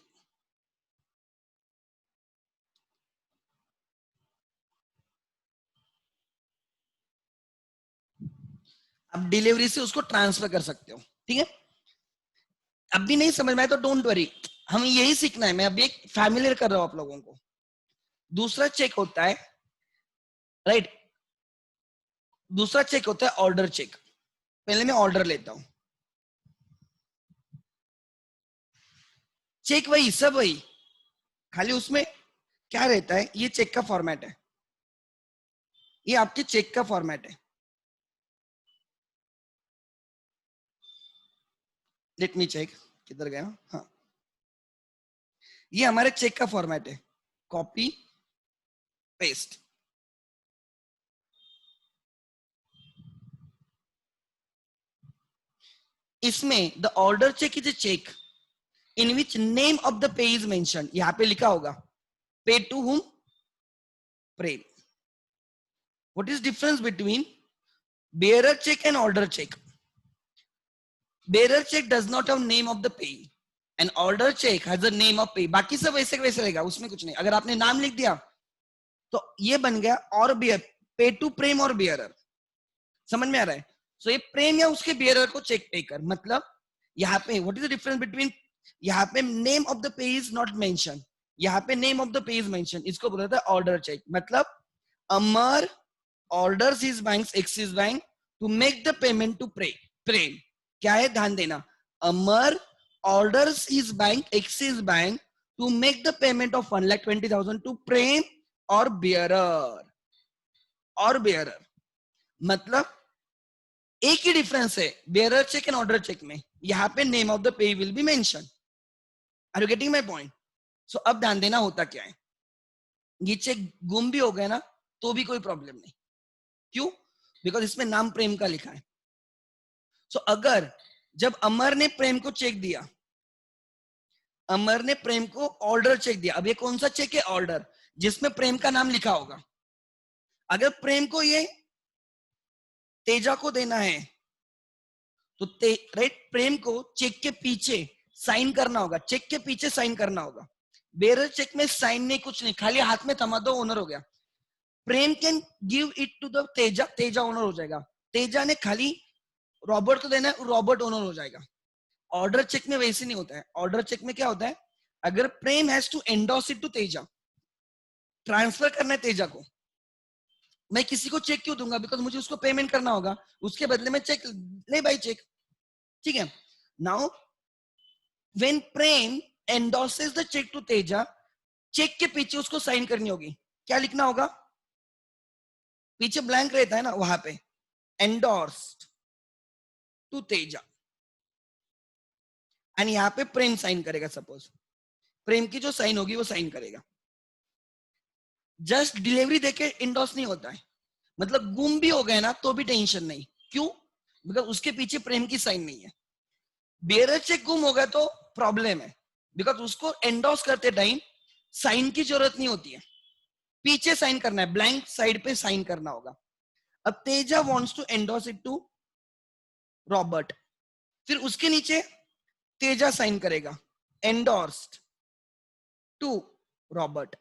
A: अब डिलीवरी से उसको ट्रांसफर कर सकते हो, ठीक है. अब भी नहीं समझ में आए तो डोंट वरी, हमें यही सीखना है. मैं अभी एक फैमिलियर कर रहा हूं आप लोगों को. दूसरा चेक होता है, राइट, दूसरा चेक होता है ऑर्डर चेक. पहले मैं ऑर्डर लेता हूं. चेक वही, सब वही, खाली उसमें क्या रहता है, ये चेक का फॉर्मेट है, ये आपके चेक का फॉर्मेट है. लेट मी चेक, किधर गया? हाँ, ये हमारे चेक का फॉर्मेट है, कॉपी पेस्ट. इसमें the order cheque is a cheque in which name of the पे इज मेंशन. यहां पे लिखा होगा pay to whom, Prem. What is difference between bearer check and order check? bearer check does not have name of the payee and order check has a name of payee. बाकी सब वैसे वैसे रहेगा, उसमें कुछ नहीं. अगर आपने नाम लिख दिया तो ये बन गया और पे टू प्रेम और bearer. समझ में आ रहा है? सो ये प्रेम या उसके bearer को चेक पे कर. मतलब यहाँ पे what is the difference between, यहाँ पे नेम ऑफ द पे इज नॉट मेंशन, यहाँ पे नेम ऑफ द पे इज मेंशन. इसको बोला था ऑर्डर चेक. मतलब अमर orders his bank's Axis Bank to make the payment to प्रेम. क्या है, ध्यान देना, अमर orders his bank Axis Bank to make the payment of 1,20,000 to प्रेम और bearer. और bearer मतलब एक ही डिफरेंस है bearer cheque and order cheque में. यहाँ पे name of the pay will be mention. Are you getting my point? So अब ध्यान देना होता क्या है, ये चेक गुम भी हो गए ना तो भी कोई प्रॉब्लम नहीं. क्यों? बिकॉज इसमें नाम प्रेम का लिखा है. सो अगर जब अमर ने प्रेम को चेक दिया, अमर ने प्रेम को ऑर्डर चेक दिया, अब ये कौन सा चेक है? ऑर्डर, जिसमें प्रेम का नाम लिखा होगा। अगर प्रेम को ये तेजा को देना है तो राइट, प्रेम को चेक के पीछे साइन करना होगा, चेक के पीछे साइन करना होगा। बेरर चेक में साइन नहीं, कुछ नहीं, खाली हाथ में थमा दो, ओनर हो गया। Prem can give it to the Teja, Teja owner हो जाएगा। तेजा ने खाली रॉबर्ट को देना है, रॉबर्ट ओनर हो जाएगा। ऑर्डर चेक में वैसे नहीं होता है। ऑर्डर चेक में क्या होता है, अगर Prem has to endorse it to Teja, transfer करना है तेजा को, मैं किसी को चेक क्यों दूंगा? बिकॉज मुझे उसको पेमेंट करना होगा, उसके बदले में चेक ले भाई, चेक, ठीक है। Now when Prem endorses the cheque to Teja, cheque के पीछे उसको साइन करनी होगी। क्या लिखना होगा? पीछे ब्लैंक रहता है ना, वहां पे एंडोर्स्ड टू तेजा, एंड यहाँ पे प्रेम साइन करेगा। सपोज प्रेम की जो साइन होगी वो साइन करेगा। जस्ट डिलीवरी देके इंडोर्स नहीं होता है, मतलब गुम भी हो गए ना तो भी टेंशन नहीं। क्यों? बिकॉज उसके पीछे प्रेम की साइन नहीं है। बेरर चेक गुम हो गया तो प्रॉब्लम है, बिकॉज उसको एंडोर्स करते टाइम साइन की जरूरत नहीं होती है, पीछे साइन करना है, ब्लैंक साइड पे साइन करना होगा। अब Teja wants to endorse it to Robert, फिर उसके नीचे तेजा साइन करेगा, एंडोर्स्ड टू रॉबर्ट,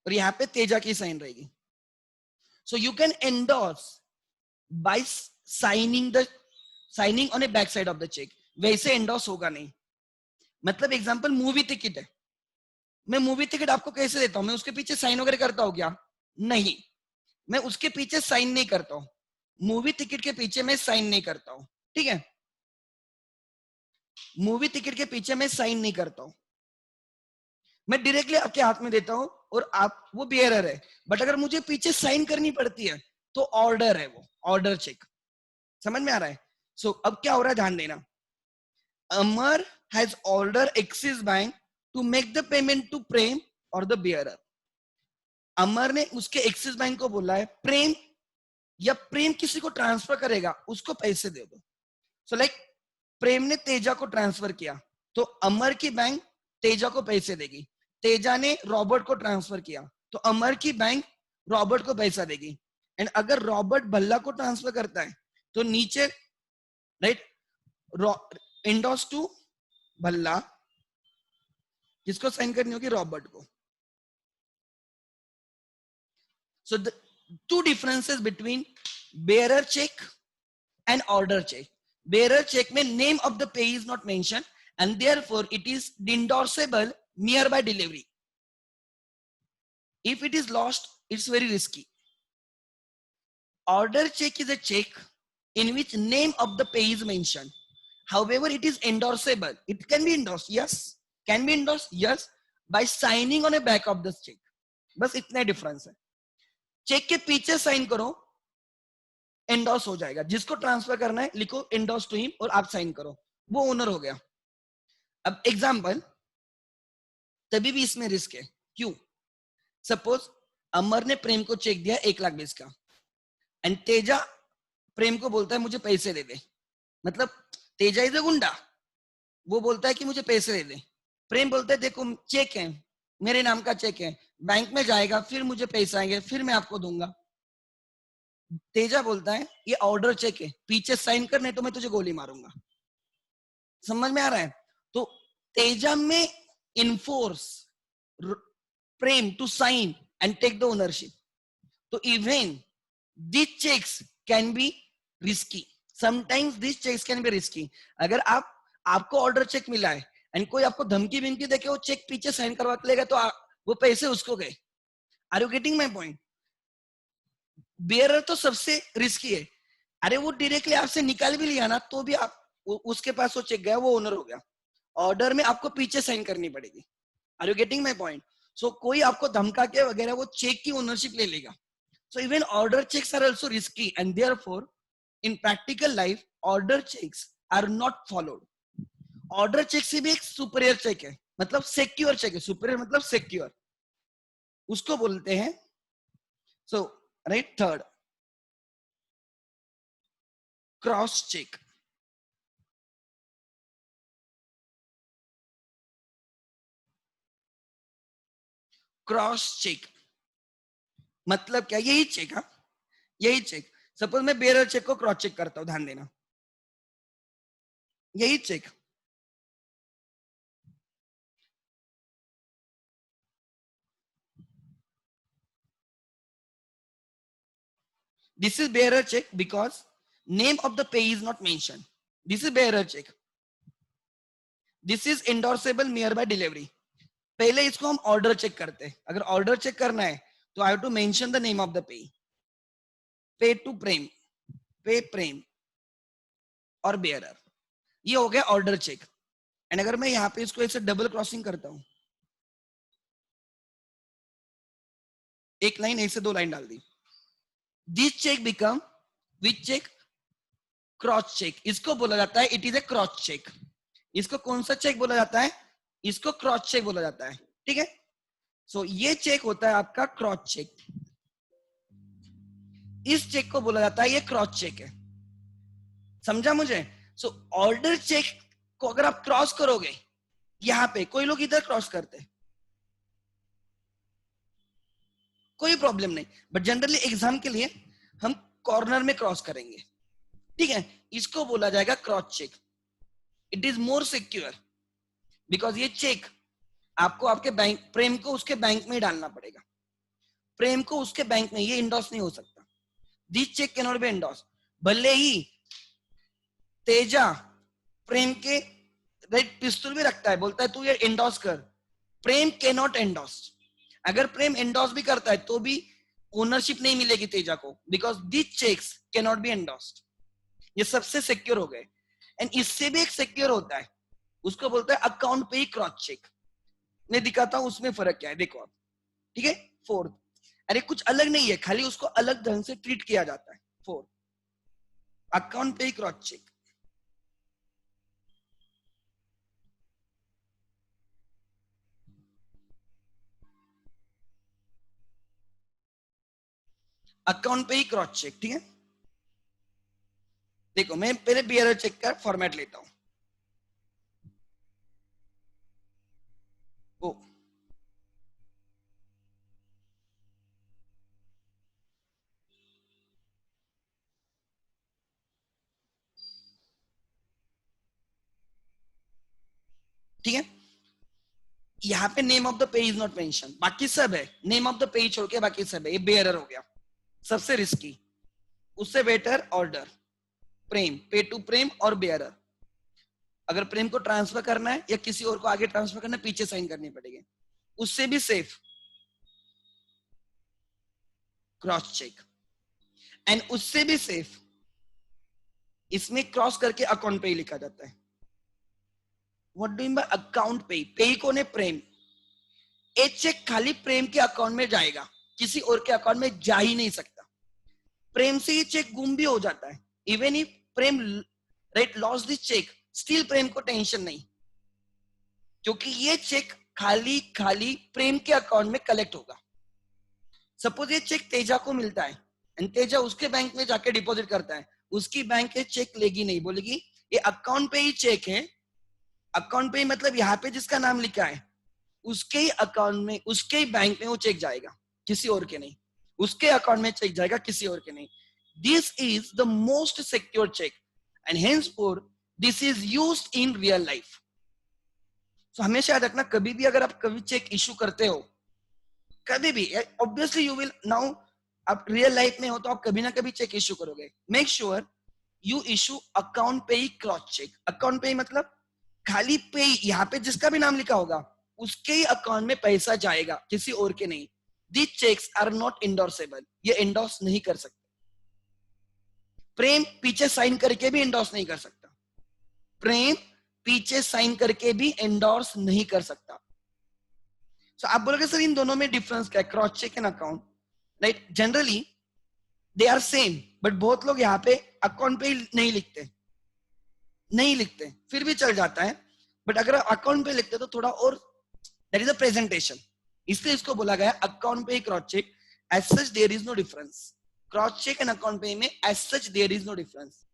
A: और यहां पे तेजा की साइन रहेगी। So you can endorse by signing on a back side of the cheque. वैसे एंडोर्स होगा नहीं। मतलब एग्जांपल मूवी टिकट है, मैं मूवी टिकट आपको कैसे देता हूं? मैं उसके पीछे साइन वगैरह करता हूं क्या? नहीं, मैं उसके पीछे साइन नहीं करता हूं। मूवी टिकट के पीछे मैं साइन नहीं करता हूं, ठीक है। मूवी टिकट के पीछे मैं साइन नहीं करता हूं, मैं डायरेक्टली आपके हाथ में देता हूं और आप, वो बियरर है, बट अगर मुझे पीछे साइन करनी पड़ती है तो ऑर्डर है, वो ऑर्डर चेक। समझ में आ रहा है? सो अब क्या हो रहा है, ध्यान देना। Amar has order Axis bank to make the payment to Prem or the bearer. अमर ने उसके एक्सिस बैंक को बोला है प्रेम, या प्रेम किसी को ट्रांसफर करेगा उसको पैसे दे दो। सो लाइक प्रेम ने तेजा को ट्रांसफर किया तो अमर की बैंक तेजा को पैसे देगी। तेजा ने रॉबर्ट को ट्रांसफर किया तो अमर की बैंक रॉबर्ट को पैसा देगी। एंड अगर रॉबर्ट भल्ला को ट्रांसफर करता है तो नीचे राइट, इंडोस टू भल्ला, किसको साइन करनी होगी? रॉबर्ट को। So the two differences between bearer cheque and order check. Bearer check में name of the pay is not mentioned and therefore it is endorsable nearby delivery. If it is lost, it's very risky. Order check is a check in which name of the pay is mentioned. However, it is endorsable. It can be endorsed, yes. Can be endorsed, yes, by signing on a back of the check. बस इतना difference है। Check के पीछे sign करो, endorse हो जाएगा। जिसको transfer करना है लिखो एंडोर्स टू हिम और आप साइन करो, वो ओनर हो गया। अब एग्जांपल, तभी भी इसमें रिस्क है। क्यों? सपोज अमर ने प्रेम को चेक दिया 1,20,000 का, एंड तेजा प्रेम को बोलता है मुझे पैसे दे दे। मतलब तेजा इज अ गुंडा, वो बोलता है कि मुझे पैसे दे दे। प्रेम बोलता है देखो चेक है, मेरे नाम का चेक है, बैंक में जाएगा, फिर मुझे पैसे आएंगे, फिर मैं आपको दूंगा। तेजा बोलता है ये ऑर्डर चेक है, पीछे साइन कर नहीं तो मैं तुझे गोली मारूंगा। समझ में आ रहा है? तो तेजा में enforce Prem to sign and take the ownership. तो even this cheques can be risky, sometimes this cheques can be risky. अगर आपको ऑर्डर चेक मिला है एंड कोई आपको धमकी बिमकी देके वो चेक पीछे साइन करवा के लेगा तो वो पैसे उसको गए। Are you getting my point? Bearer तो सबसे रिस्की है। अरे वो डायरेक्टली आपसे निकाल भी लिया ना तो भी आप उसके पास वो चेक गया, वो ओनर हो गया। ऑर्डर में आपको पीछे साइन करनी पड़ेगी। Are you getting my point? So कोई आपको धमका के वगैरह वो चेक की ओनरशिप ले लेगा। So even order cheques are also risky and therefore in practical life order cheques are not followed. Order cheque से भी एक सुपीरियर चेक है, मतलब सिक्योर चेक है। सुपीरियर मतलब सिक्योर, उसको बोलते हैं। So right, third cross cheque. Cross cheque मतलब क्या? यही चेक, हाँ यही चेक। सपोज मैं बेरर चेक को क्रॉस चेक करता हूं, ध्यान देना, यही cheque. This is bearer check because name of the पे is not mention. This is bearer cheque. This is endorsable mere by delivery. पहले इसको हम ऑर्डर चेक करते हैं। अगर ऑर्डर चेक करना है तो I have to mention the name of the payee. Pay to प्रेम, पे प्रेम और बेयरर, ये हो गया ऑर्डर चेक। एंड अगर मैं यहाँ पे इसको ऐसे डबल क्रॉसिंग करता हूं, एक लाइन ऐसे दो लाइन डाल दी, this cheque become which cheque? Cross cheque. इसको बोला जाता है it is a cross cheque. इसको कौन सा चेक बोला जाता है? इसको क्रॉस चेक बोला जाता है। ठीक है, सो ये चेक होता है आपका क्रॉस चेक। इस चेक को बोला जाता है ये क्रॉस चेक है। समझा मुझे? सो ऑर्डर चेक को अगर आप क्रॉस करोगे, यहां पे कोई लोग इधर क्रॉस करते हैं, कोई प्रॉब्लम नहीं, बट जनरली एग्जाम के लिए हम कॉर्नर में क्रॉस करेंगे। ठीक है, इसको बोला जाएगा cross cheque. It is more secure because ये चेक आपको आपके बैंक, प्रेम को उसके बैंक में डालना पड़ेगा। प्रेम को उसके बैंक में, ये इंडोर्स नहीं हो सकता। This cheque can not be endorse. भले ही तेजा प्रेम के रेड पिस्तौल भी रखता है, बोलता है तू ये एंडोर्स कर, प्रेम कैन नॉट एंडोर्स। अगर प्रेम एंडोर्स भी करता है तो भी ओनरशिप नहीं मिलेगी तेजा को, because this cheques can not be endorsed. ये सबसे सिक्योर हो गए। एंड इससे भी एक सिक्योर होता है, उसको बोलता है अकाउंट पे ही क्रॉस चेक। मैं दिखाता हूं उसमें फर्क क्या है, देखो आप। ठीक है, फोर्थ, अरे कुछ अलग नहीं है, खाली उसको अलग ढंग से ट्रीट किया जाता है। फोर्थ, अकाउंट पे ही क्रॉस चेक। अकाउंट पे ही क्रॉस चेक। ठीक है, देखो मैं पहले बियरर चेक का फॉर्मेट लेता हूं। ओ ठीक है, यहाँ पे नेम ऑफ द पे इज नॉट मेंशन, बाकी सब है। नेम ऑफ द पे छोड़ के बाकी सब है। ये बेयरर हो गया सबसे रिस्की। उससे बेटर ऑर्डर, प्रेम, पे टू प्रेम और बेयरर। अगर प्रेम को ट्रांसफर करना है या किसी और को आगे ट्रांसफर करना है, पीछे साइन करनी पड़ेगी। उससे भी सेफ क्रॉस चेक। एंड उससे भी सेफ इसमें क्रॉस करके अकाउंट पे ही लिखा जाता है। What do you mean by account पे? पे कौन है? प्रेम। एक चेक खाली प्रेम के अकाउंट में जाएगा, किसी और के अकाउंट में जा ही नहीं सकता। प्रेम से ये चेक गुम भी हो जाता है। Even if Prem right loss this cheque, still Prem को टेंशन नहीं, क्योंकि ये चेक खाली खाली प्रेम के अकाउंट में कलेक्ट होगा। सपोज ये चेक तेजा को मिलता है एंड तेजा उसके बैंक में जाके डिपॉजिट करता है, उसकी बैंक ये चेक लेगी नहीं, बोलेगी ये अकाउंट पे ही चेक है। अकाउंट पे ही मतलब यहाँ पे जिसका नाम लिखा है उसके ही अकाउंट में, उसके ही बैंक में वो चेक जाएगा, किसी और के नहीं। उसके अकाउंट में चेक जाएगा, किसी और के नहीं। This is the most secure cheque and henceforth this is used in real life. तो हमेशा याद रखना, कभी भी अगर आप कभी चेक इशू करते हो, कभी भी, ऑब्वियसली यू विल नाउ, आप रियल लाइफ में हो तो आप कभी ना कभी चेक इशू करोगे। Make sure you issue account पे ही क्रॉस चेक। अकाउंट पे ही मतलब खाली पे, यहाँ पे जिसका भी नाम लिखा होगा उसके ही अकाउंट में पैसा जाएगा, किसी और के नहीं। These checks are not endorsable, ये एंडोर्स नहीं कर सकते। प्रेम पीछे साइन करके भी एंडोर्स नहीं कर सकता। प्रेम पीछे साइन करके भी एंडोर्स नहीं कर सकता। So, आप बोलोगे सर इन दोनों में डिफरेंस क्या है, cross cheque and account? Right, generally they are same, but बहुत लोग यहाँ पे अकाउंट पे ही नहीं लिखते, नहीं लिखते, फिर भी चल जाता है। बट अगर अकाउंट पे लिखते तो थोड़ा और, दैट इज अ प्रेजेंटेशन, इसलिए इसको बोला गया अकाउंट पे ही cross cheque. As such there is no difference. Cross cheque and account pay में as such there is no difference.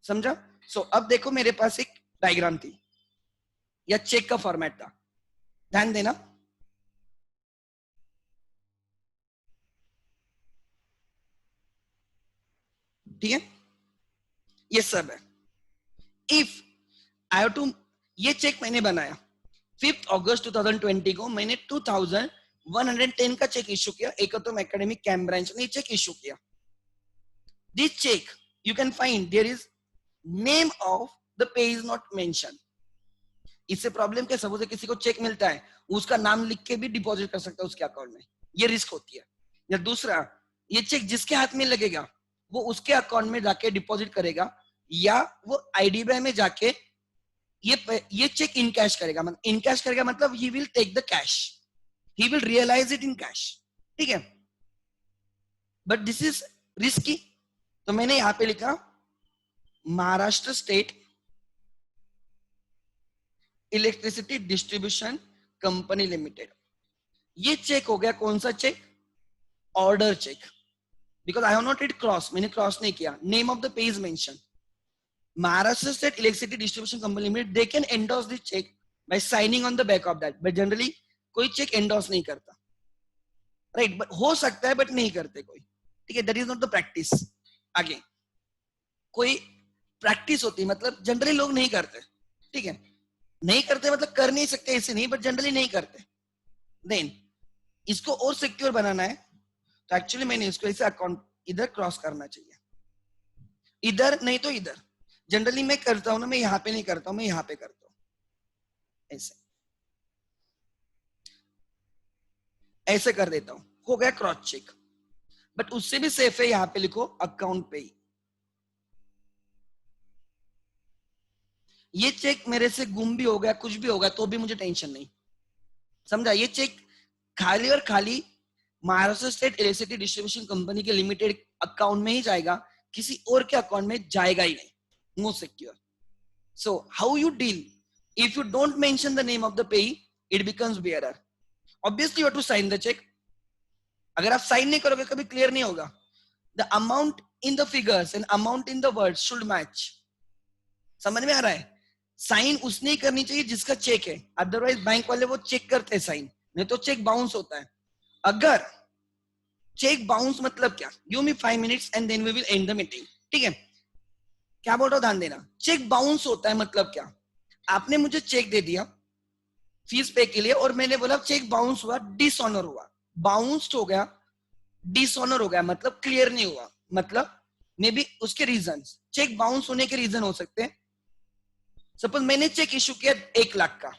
A: समझा? सो अब देखो मेरे पास एक डायग्राम थी या चेक का फॉर्मेट था, ध्यान देना। ठीक है, ये सब है। इफ आई हैव टू, ये चेक मैंने बनाया 5 अगस्त 2020 को, मैंने 2110 का चेक इशू किया, एकम एकेडमी कैम्प ब्रांच ने चेक इशू किया। This cheque you can find there is name of the पे इज नॉट मेंशन। इससे प्रॉब्लम क्या, सपोज किसी को चेक मिलता है, उसका नाम लिख के भी डिपॉजिट कर सकता है उसके अकाउंट में, ये रिस्क होती है। या दूसरा, ये चेक जिसके हाथ में लगेगा वो उसके अकाउंट में जाके डिपॉजिट करेगा, या वो आईडीबीआई में जाके ये चेक इन कैश करेगा। मतलब इन कैश करेगा मतलब he will take the cash, he will realise it in cash. ठीक है, बट दिस इज रिस्की। तो मैंने यहां पे लिखा Maharashtra state electricity distribution company limited. ये चेक हो गया, कौन सा cheque, order cheque, because I have not it cross, मैंने क्रॉस नहीं किया। नेम ऑफ द पे is mention, Maharashtra state electricity distribution company limited, they can endorse this cheque by signing on the back of that, but generally कोई cheque endorse नहीं करता, right, but हो सकता है बट नहीं करते कोई। ठीक है, that is not the practice. आगे कोई प्रैक्टिस होती, मतलब जनरली लोग नहीं करते। ठीक है, नहीं करते मतलब कर नहीं सकते ऐसे नहीं, बट जनरली नहीं करते। देन इसको और सिक्योर बनाना है, तो एक्चुअली मैंने इसको ऐसे अकाउंट इधर क्रॉस करना चाहिए, इधर नहीं तो इधर। जनरली मैं करता हूं ना, मैं यहाँ पे नहीं करता हूं, मैं यहाँ पे करता हूं, ऐसे ऐसे कर देता हूं, हो गया क्रॉस चेक। बट उससे भी सेफ है, यहाँ पे लिखो अकाउंट पे ही। ये चेक मेरे से गुम भी हो गया, कुछ भी होगा तो भी मुझे टेंशन नहीं, समझा? ये चेक खाली और खाली Maharashtra state electricity distribution company के लिमिटेड अकाउंट में ही जाएगा, किसी और के अकाउंट में जाएगा ही नहीं, most secure. So how you deal if you don't mention the name of the payee, it becomes bearer. Obviously you have to sign the cheque. अगर आप साइन नहीं करोगे कभी क्लियर नहीं होगा। The amount in the figures and amount in the words should match. समझ में आ रहा है? साइन उसने ही करनी चाहिए जिसका चेक है, अदरवाइज बैंक वाले वो चेक करते हैं साइन, नहीं तो चेक बाउंस होता है। अगर चेक बाउंस मतलब क्या, give me 5 minutes and then we will end the meeting. ठीक है, क्या बोल रहा हूं, ध्यान देना। चेक बाउंस होता है मतलब क्या, आपने मुझे चेक दे दिया फीस पे के लिए और मैंने बोला चेक बाउंस हुआ, डिसऑनर हुआ, बाउंस्ड हो गया, डिसऑनर हो गया, मतलब क्लियर नहीं हुआ। मतलब मे बी उसके रीजंस, चेक बाउंस होने के रीजन हो सकते हैं। सपोज मैंने चेक इशू किया 1 लाख का,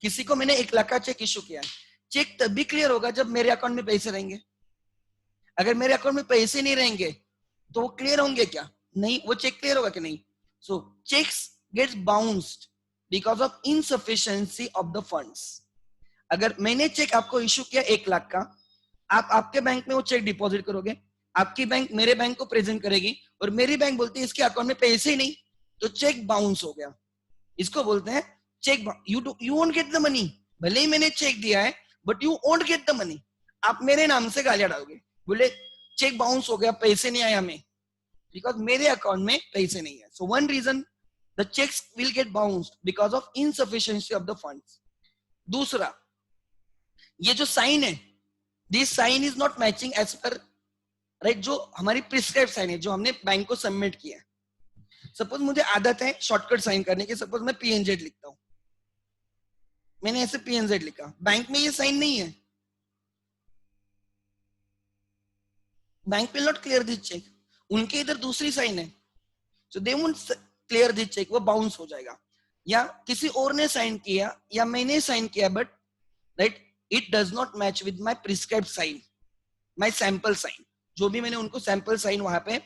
A: किसी को मैंने 1 लाख का चेक इशू किया, चेक तभी क्लियर होगा जब मेरे अकाउंट में पैसे रहेंगे। अगर मेरे अकाउंट में पैसे नहीं रहेंगे तो वो क्लियर होंगे क्या, नहीं, वो चेक क्लियर होगा कि नहीं। So cheques gets bounced because of insufficiency of the funds. अगर मैंने चेक आपको इशू किया 1 लाख का, आप आपके बैंक में वो चेक डिपॉजिट करोगे, आपकी बैंक मेरे बैंक को प्रेजेंट करेगी और मेरी बैंक बोलती है इसके अकाउंट में पैसे ही नहीं, तो चेक बाउंस हो गया। इसको बोलते हैं cheque, you won't get the money. भले ही मैंने चेक दिया है but you won't get the money. आप मेरे नाम से गालियां डालोगे, बोले चेक बाउंस हो गया, पैसे नहीं आए हमें, बिकॉज मेरे अकाउंट में पैसे नहीं है। So one reason the cheques will get bounced because of insufficiency of the funds. दूसरा, ये जो साइन है, this sign is not matching as per, right, जो हमारी प्रिस्क्राइब साइन है जो हमने बैंक को सबमिट किया है। सपोज मुझे आदत है शॉर्टकट साइन करने की, सपोज मैं पीएनजेड लिखता हूं, मैंने ऐसे पीएनजेड लिखा, बैंक में ये साइन नहीं है, bank will not clear this cheque, उनके इधर दूसरी साइन है, so they won't clear this cheque, वो बाउंस हो जाएगा। या किसी और ने साइन किया या मैंने साइन किया, but right it does not match with my prescribed sign, my sample sign, जो भी मैंने उनको सैंपल साइन वहां पे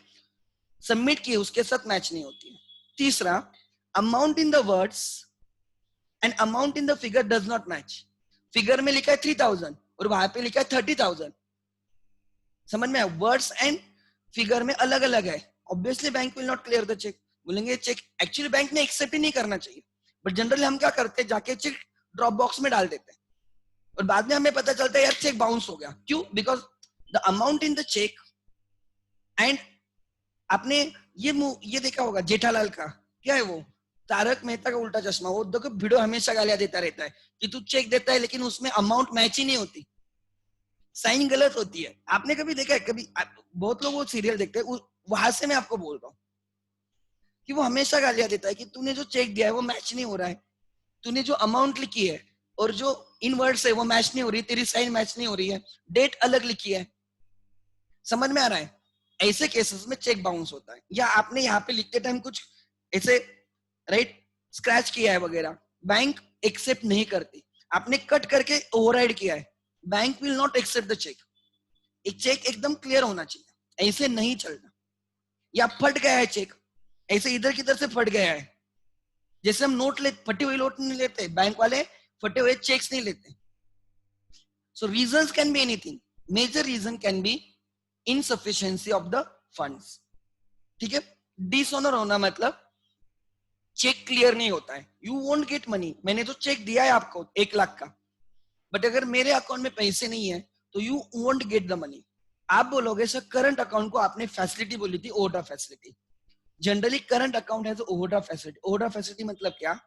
A: सबमिट किए उसके साथ मैच नहीं होती है। तीसरा, amount in the words and amount in the figure does not match. Figure में लिखा है 3000 और वहां पे लिखा है 30,000, समझ में आया? वर्ड्स एंड फिगर में अलग अलग है, obviously bank will not clear the cheque, बोलेंगे चेक, एक्चुअली बैंक ने एक्सेप्ट ही नहीं करना चाहिए, बट जनरली हम क्या करते हैं, जाके चेक ड्रॉप बॉक्स में डाल देते हैं और बाद में हमें पता चलता है यार चेक बाउंस हो गया, क्यों? Because the amount in the cheque and आपने ये देखा होगा जेठालाल का, क्या है वो, तारक मेहता का उल्टा चश्मा। वो देखो भिड़ो हमेशा गालियां देता रहता है कि तू चेक देता है लेकिन उसमें अमाउंट मैच ही नहीं होती, साइन गलत होती है। आपने कभी देखा है? कभी बहुत लोग वो सीरियल देखते हैं, वहां से मैं आपको बोल रहा हूँ कि वो हमेशा गालियां देता है कि तूने जो चेक दिया है वो मैच नहीं हो रहा है, तूने जो अमाउंट लिखी है और जो इन वर्ड्स है वो मैच नहीं हो रही, तेरी साइन मैच नहीं हो रही है, डेट अलग लिखी है। समझ में आ रहा है? ऐसे केसेस में चेक बाउंस होता है। या आपने यहाँ पे लिखते टाइम कुछ ऐसे राइट स्क्रैच किया है वगैरह, बैंक एक्सेप्ट नहीं करती। आपने कट करके ओवरराइड किया है, bank will not accept the cheque. एक चेक एकदम क्लियर होना चाहिए, ऐसे नहीं चलना। या फट गया है चेक, ऐसे इधर किधर से फट गया है, जैसे हम नोट ले, फटे हुए नोट नहीं लेते, बैंक वाले फटे हुए चेक्स नहीं लेते। So reasons can be anything, major reason can be insufficiency of the funds. ठीक है, डिसऑनर होना मतलब चेक क्लियर नहीं होता है, यू वोंट गेट मनी। मैंने तो चेक दिया है आपको 1 लाख का, बट अगर मेरे अकाउंट में पैसे नहीं है तो you won't get the money. आप बोलोगे सर करंट अकाउंट को आपने फैसिलिटी बोली थी, overdraft facility. Generally current account has overdraft facility. Overdraft facility मतलब क्या?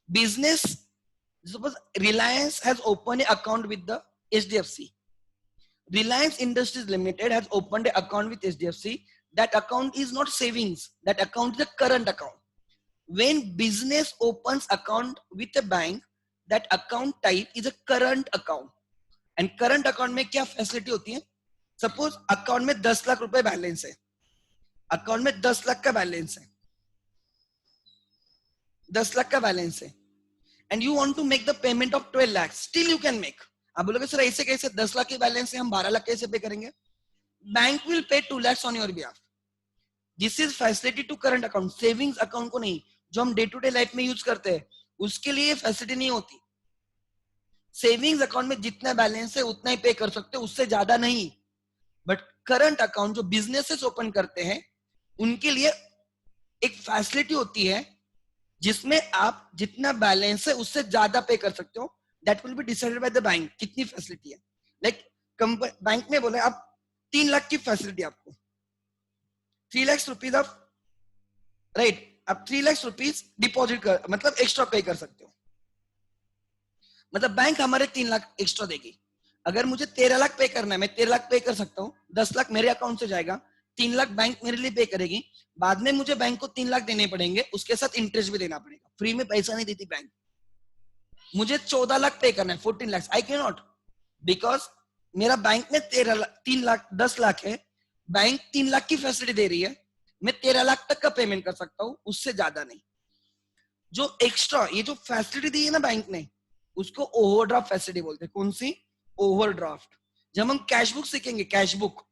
A: Business, suppose Reliance has opened an account with the HDFC. Reliance Industries Limited has opened an account with HDFC. That account is not savings. That account is a current account. When business opens account with a bank, that account type is a current account. And current account में क्या facility होती है? Suppose account में 10 लाख रुपए balance है, account में 10 लाख का balance है, 10 लाख का बैलेंस है, and you want to make the payment of 12 lakhs, still you can make. आप बोलोगे सर ऐसे कैसे, 10 लाख के बैलेंस से हम 12 लाख कैसे पे करेंगे? Bank will pay 2 lakhs on your behalf. This is facility to current account, savings account को नहीं। जो हम डे टू डे लाइफ में यूज करते हैं उसके लिए फैसिलिटी नहीं होती। सेविंग्स अकाउंट में जितना बैलेंस है उतना ही पे कर सकते हो, उससे ज्यादा नहीं। बट करंट अकाउंट जो बिजनेसेस ओपन करते हैं उनके लिए एक फैसिलिटी होती है जिसमें आप जितना बैलेंस है उससे ज्यादा पे कर सकते हो। That will be decided by the bank, कितनी फैसिलिटी है। लाइक बैंक ने बोला आप 3 लाख की फैसिलिटी, आपको 3 लाख रुपीज ऑफ राइट, आप 3 लाख रुपीज डिपॉजिट कर मतलब एक्स्ट्रा पे कर सकते हो। मतलब बैंक हमारे 3 लाख एक्स्ट्रा देगी। अगर मुझे 13 लाख पे करना है, मैं 13 लाख पे कर सकता हूँ, 10 लाख मेरे अकाउंट से जाएगा, 3 लाख बैंक मेरे लिए पे करेगी, बाद में मुझे बैंक को 3 लाख देने पड़ेंगे, उसके साथ इंटरेस्ट भी देना पड़ेगा। फ्री में पैसा नहीं देती बैंक। मुझे 14 लाख पे करना है, 14 lakh, I can not, because मेरा बैंक में 3 लाख 10 लाख है, बैंक 3 लाख की फैसिलिटी दे रही है, मैं 13 लाख तक का पेमेंट कर सकता हूँ, उससे ज्यादा नहीं। जो एक्स्ट्रा ये जो फैसिलिटी दी है ना बैंक ने, उसको ओवरड्राफ्ट फैसिलिटी बोलते हैं। कौन सी? ओवरड्राफ्ट। जब हम कैश बुक सीखेंगे, कैश बुक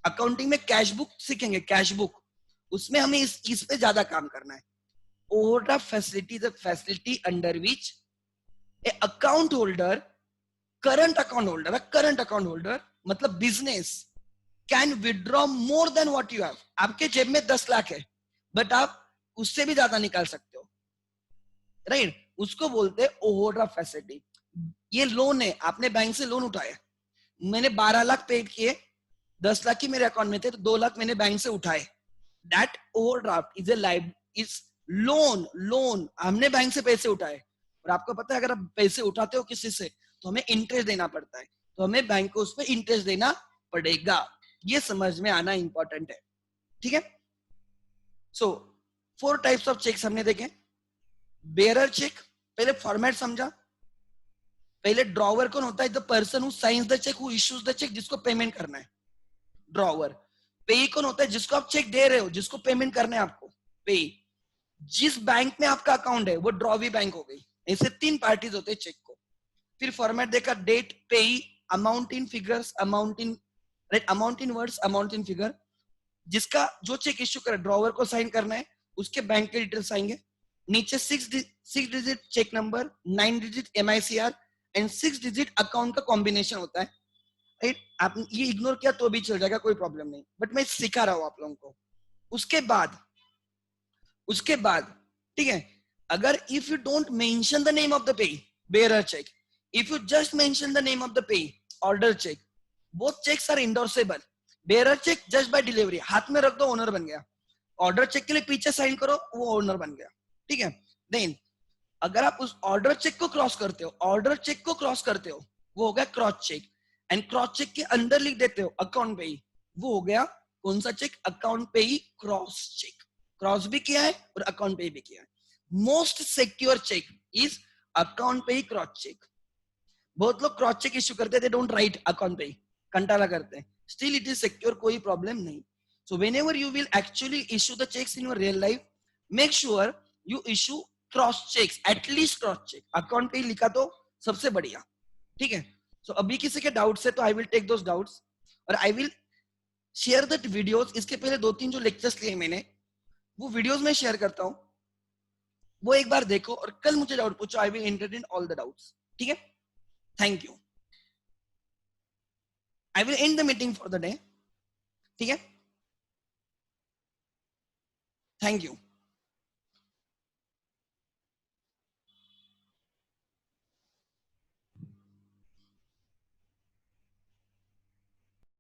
A: अकाउंटिंग में कैश बुक सीखेंगे, कैश बुक, उसमें हमें इस पे ज्यादा काम करना है। Overdraft facility is a facility under which a account holder, current account holder मतलब business can withdraw more than what you have. आपके जेब में 10 लाख है बट आप उससे भी ज्यादा निकाल सकते हो, राइट? उसको बोलते हैं ओवरड्राफ्ट फैसिलिटी। ये लोन है, आपने बैंक से लोन उठाया, मैंने 12 लाख पे किए, 10 लाख की मेरे अकाउंट में थे तो 2 लाख मैंने बैंक से उठाए। That overdraft is a live is loan हमने बैंक से पैसे उठाए। और आपको पता है अगर आप पैसे उठाते हो किसी से तो हमें इंटरेस्ट देना पड़ता है, तो हमें बैंक को उस पर इंटरेस्ट देना पड़ेगा। ये समझ में आना इंपॉर्टेंट है, ठीक है? सो 4 टाइप्स ऑफ चेक्स हमने देखे। बेयरर चेक, पहले फॉर्मेट समझा। पहले ड्रॉवर कौन होता है? The person who signs the cheque, who issues the cheque, जिसको पेमेंट करना है, ड्रॉवर। पेई कौन होता है? जिसको आप चेक दे रहे हो, जिसको पेमेंट करना है आपको, पेई। जिस बैंक में आपका अकाउंट है वो ड्रॉवी बैंक हो गई। ऐसे 3 पार्टीज होते हैं चेक को। फिर फॉर्मेट देखा, date, payee, amount in figures, amount in write, amount in words, amount in figure. जिसका जो चेक इश्यू करे ड्रॉवर को साइन करना है, उसके बैंक के डिटेल्स आएंगे नीचे। 6 digit cheque number, 9 digit MICR and 6 digit account का कॉम्बिनेशन होता है, राइट? आप ये इग्नोर किया तो भी चल जाएगा, कोई प्रॉब्लम नहीं, बट मैं सिखा रहा हूं आप लोगों को। उसके बाद ठीक है, अगर if you don't mention the name of the payee, bearer cheque, if you just mention the name of the payee, order cheque, both cheques are endorsable. Bearer cheque just by delivery, हाथ में रख दो owner बन गया। Order check के लिए पीछे sign करो, वो ओनर बन गया, ठीक है। देन अगर आप उस ऑर्डर चेक को क्रॉस करते हो, ऑर्डर चेक को क्रॉस करते हो, वो हो गया cross cheque, and cross cheque के अंदर लिख देते हो अकाउंट पे ही, वो हो गया कौन सा चेक, अकाउंट पे ही क्रॉस चेक। क्रॉस भी किया है और अकाउंट पे भी किया है। Most secure cheque is account पे ही क्रॉस चेक। बहुत लोग क्रॉस चेक इश्यू करते हैं, दे डोंट राइट अकाउंट पे ही, कंटाला करते हैं, स्टिल इट इज सिक्योर, कोई प्रॉब्लम नहीं। So whenever you will actually issue the cheques in your real life, make sure you issue cross cheques, at least cross cheque. Account पे ही लिखा तो सबसे बढ़िया, ठीक है। सो अभी किसी के डाउट्स है तो I will take those doubts, और I will share that videos. इसके पहले 2-3 जो लेक्चर्स लिए मैंने, वो वीडियोस में शेयर करता हूं, वो एक बार देखो, और कल मुझे डाउट पूछो, I will entertain all the doubts, ठीक है। Thank you. I will end the meeting for the day, ठीक है। Thank you.